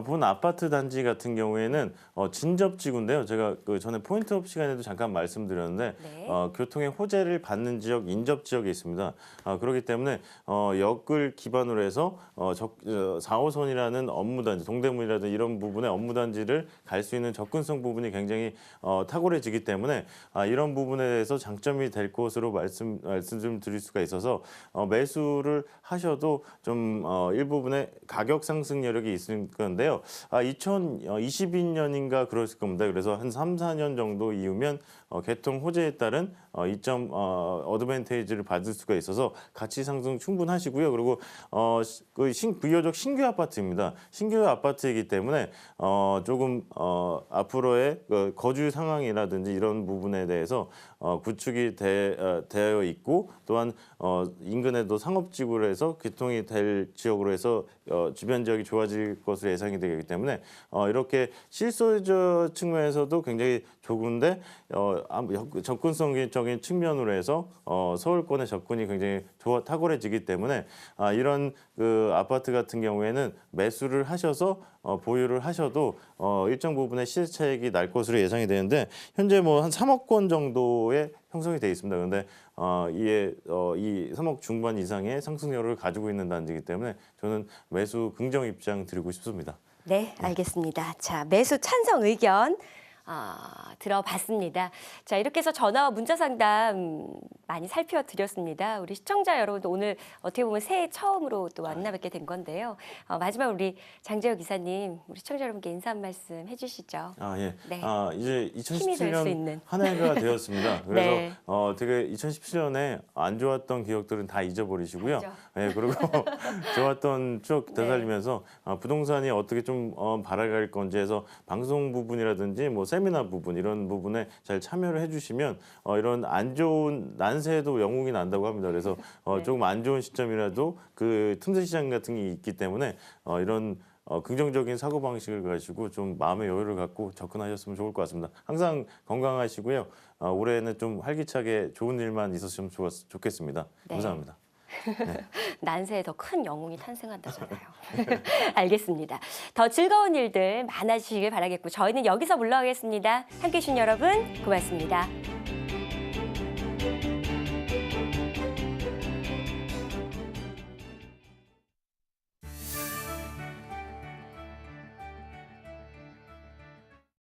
본 아파트 단지 같은 경우에는 진접지구인데요. 제가 그 전에 포인트업 시간에도 잠깐 말씀드렸는데 네. 교통의 호재를 받는 지역, 인접 지역에 있습니다. 그렇기 때문에 역을 기반으로 해서 4호선이라는 업무단지, 동대문이라든 이런 부분의 업무단지를 갈 수 있는 접근성 부분이 굉장히 탁월해지기 때문에 이런 부분에 대해서 장점이 될 것으로 말씀 좀 드릴 수가 있어서 매수를 하셔도 좀 일부분의 가격 상승 여력이 있을 건데요. 2022년인가 그랬을 겁니다. 그래서 한 3, 4년 정도 이후면 개통 호재에 따른 이점 어드밴테이지를 받을 수가 있어서 가치 상승 충분하시고요. 그리고 비교적 신규 아파트입니다. 신규 아파트이기 때문에 조금 앞으로의 거주 상황이라든지 이런 부분에 대해서 구축이 되어 있고 또한 인근에도 상업지구로 해서 교통이 될 지역으로 해서 주변 지역이 좋아질 것으로 예상이 되기 때문에 이렇게 실소유적 측면에서도 굉장히 좋은데 접근성적인 측면으로 해서 서울권의 접근이 굉장히 탁월해지기 때문에 이런 그 아파트 같은 경우에는 매수를 하셔서 보유를 하셔도 일정 부분의 시세 차익이 날 것으로 예상이 되는데 현재 뭐 한 3억 원 정도의 형성이 되어 있습니다. 그런데 이 3억 중반 이상의 상승률을 가지고 있는 단지이기 때문에 저는 매수 긍정 입장 드리고 싶습니다. 네, 알겠습니다. 자, 매수 찬성 의견 들어봤습니다. 자, 이렇게 해서 전화와 문자 상담 많이 살펴드렸습니다. 우리 시청자 여러분도 오늘 어떻게 보면 새해 처음으로 또 만나뵙게 된 건데요. 마지막 우리 장재혁 이사님, 우리 시청자 여러분께 인사 한 말씀 해주시죠. 예. 네. 이제 힘이 될 수 2017년 있는. 한 해가 되었습니다. 그래서 네. 되게 2017년에 안 좋았던 기억들은 다 잊어버리시고요. 알죠. 예, 그리고 좋았던 추억 네. 되살리면서 부동산이 어떻게 좀 발아갈 건지 해서 방송 부분이라든지 뭐 세미나 부분 이런 부분에 잘 참여를 해주시면 이런 안 좋은 난세에도 영웅이 난다고 합니다. 그래서 네. 조금 안 좋은 시점이라도 그 틈새 시장 같은 게 있기 때문에 이런 긍정적인 사고 방식을 가지고 좀 마음의 여유를 갖고 접근하셨으면 좋을 것 같습니다. 항상 건강하시고요. 올해는 좀 활기차게 좋은 일만 있었으면 좋겠습니다. 네. 감사합니다. 난세에 더 큰 영웅이 탄생한다잖아요. 알겠습니다. 더 즐거운 일들 많아지시길 바라겠고 저희는 여기서 물러가겠습니다. 함께해 주신 여러분 고맙습니다.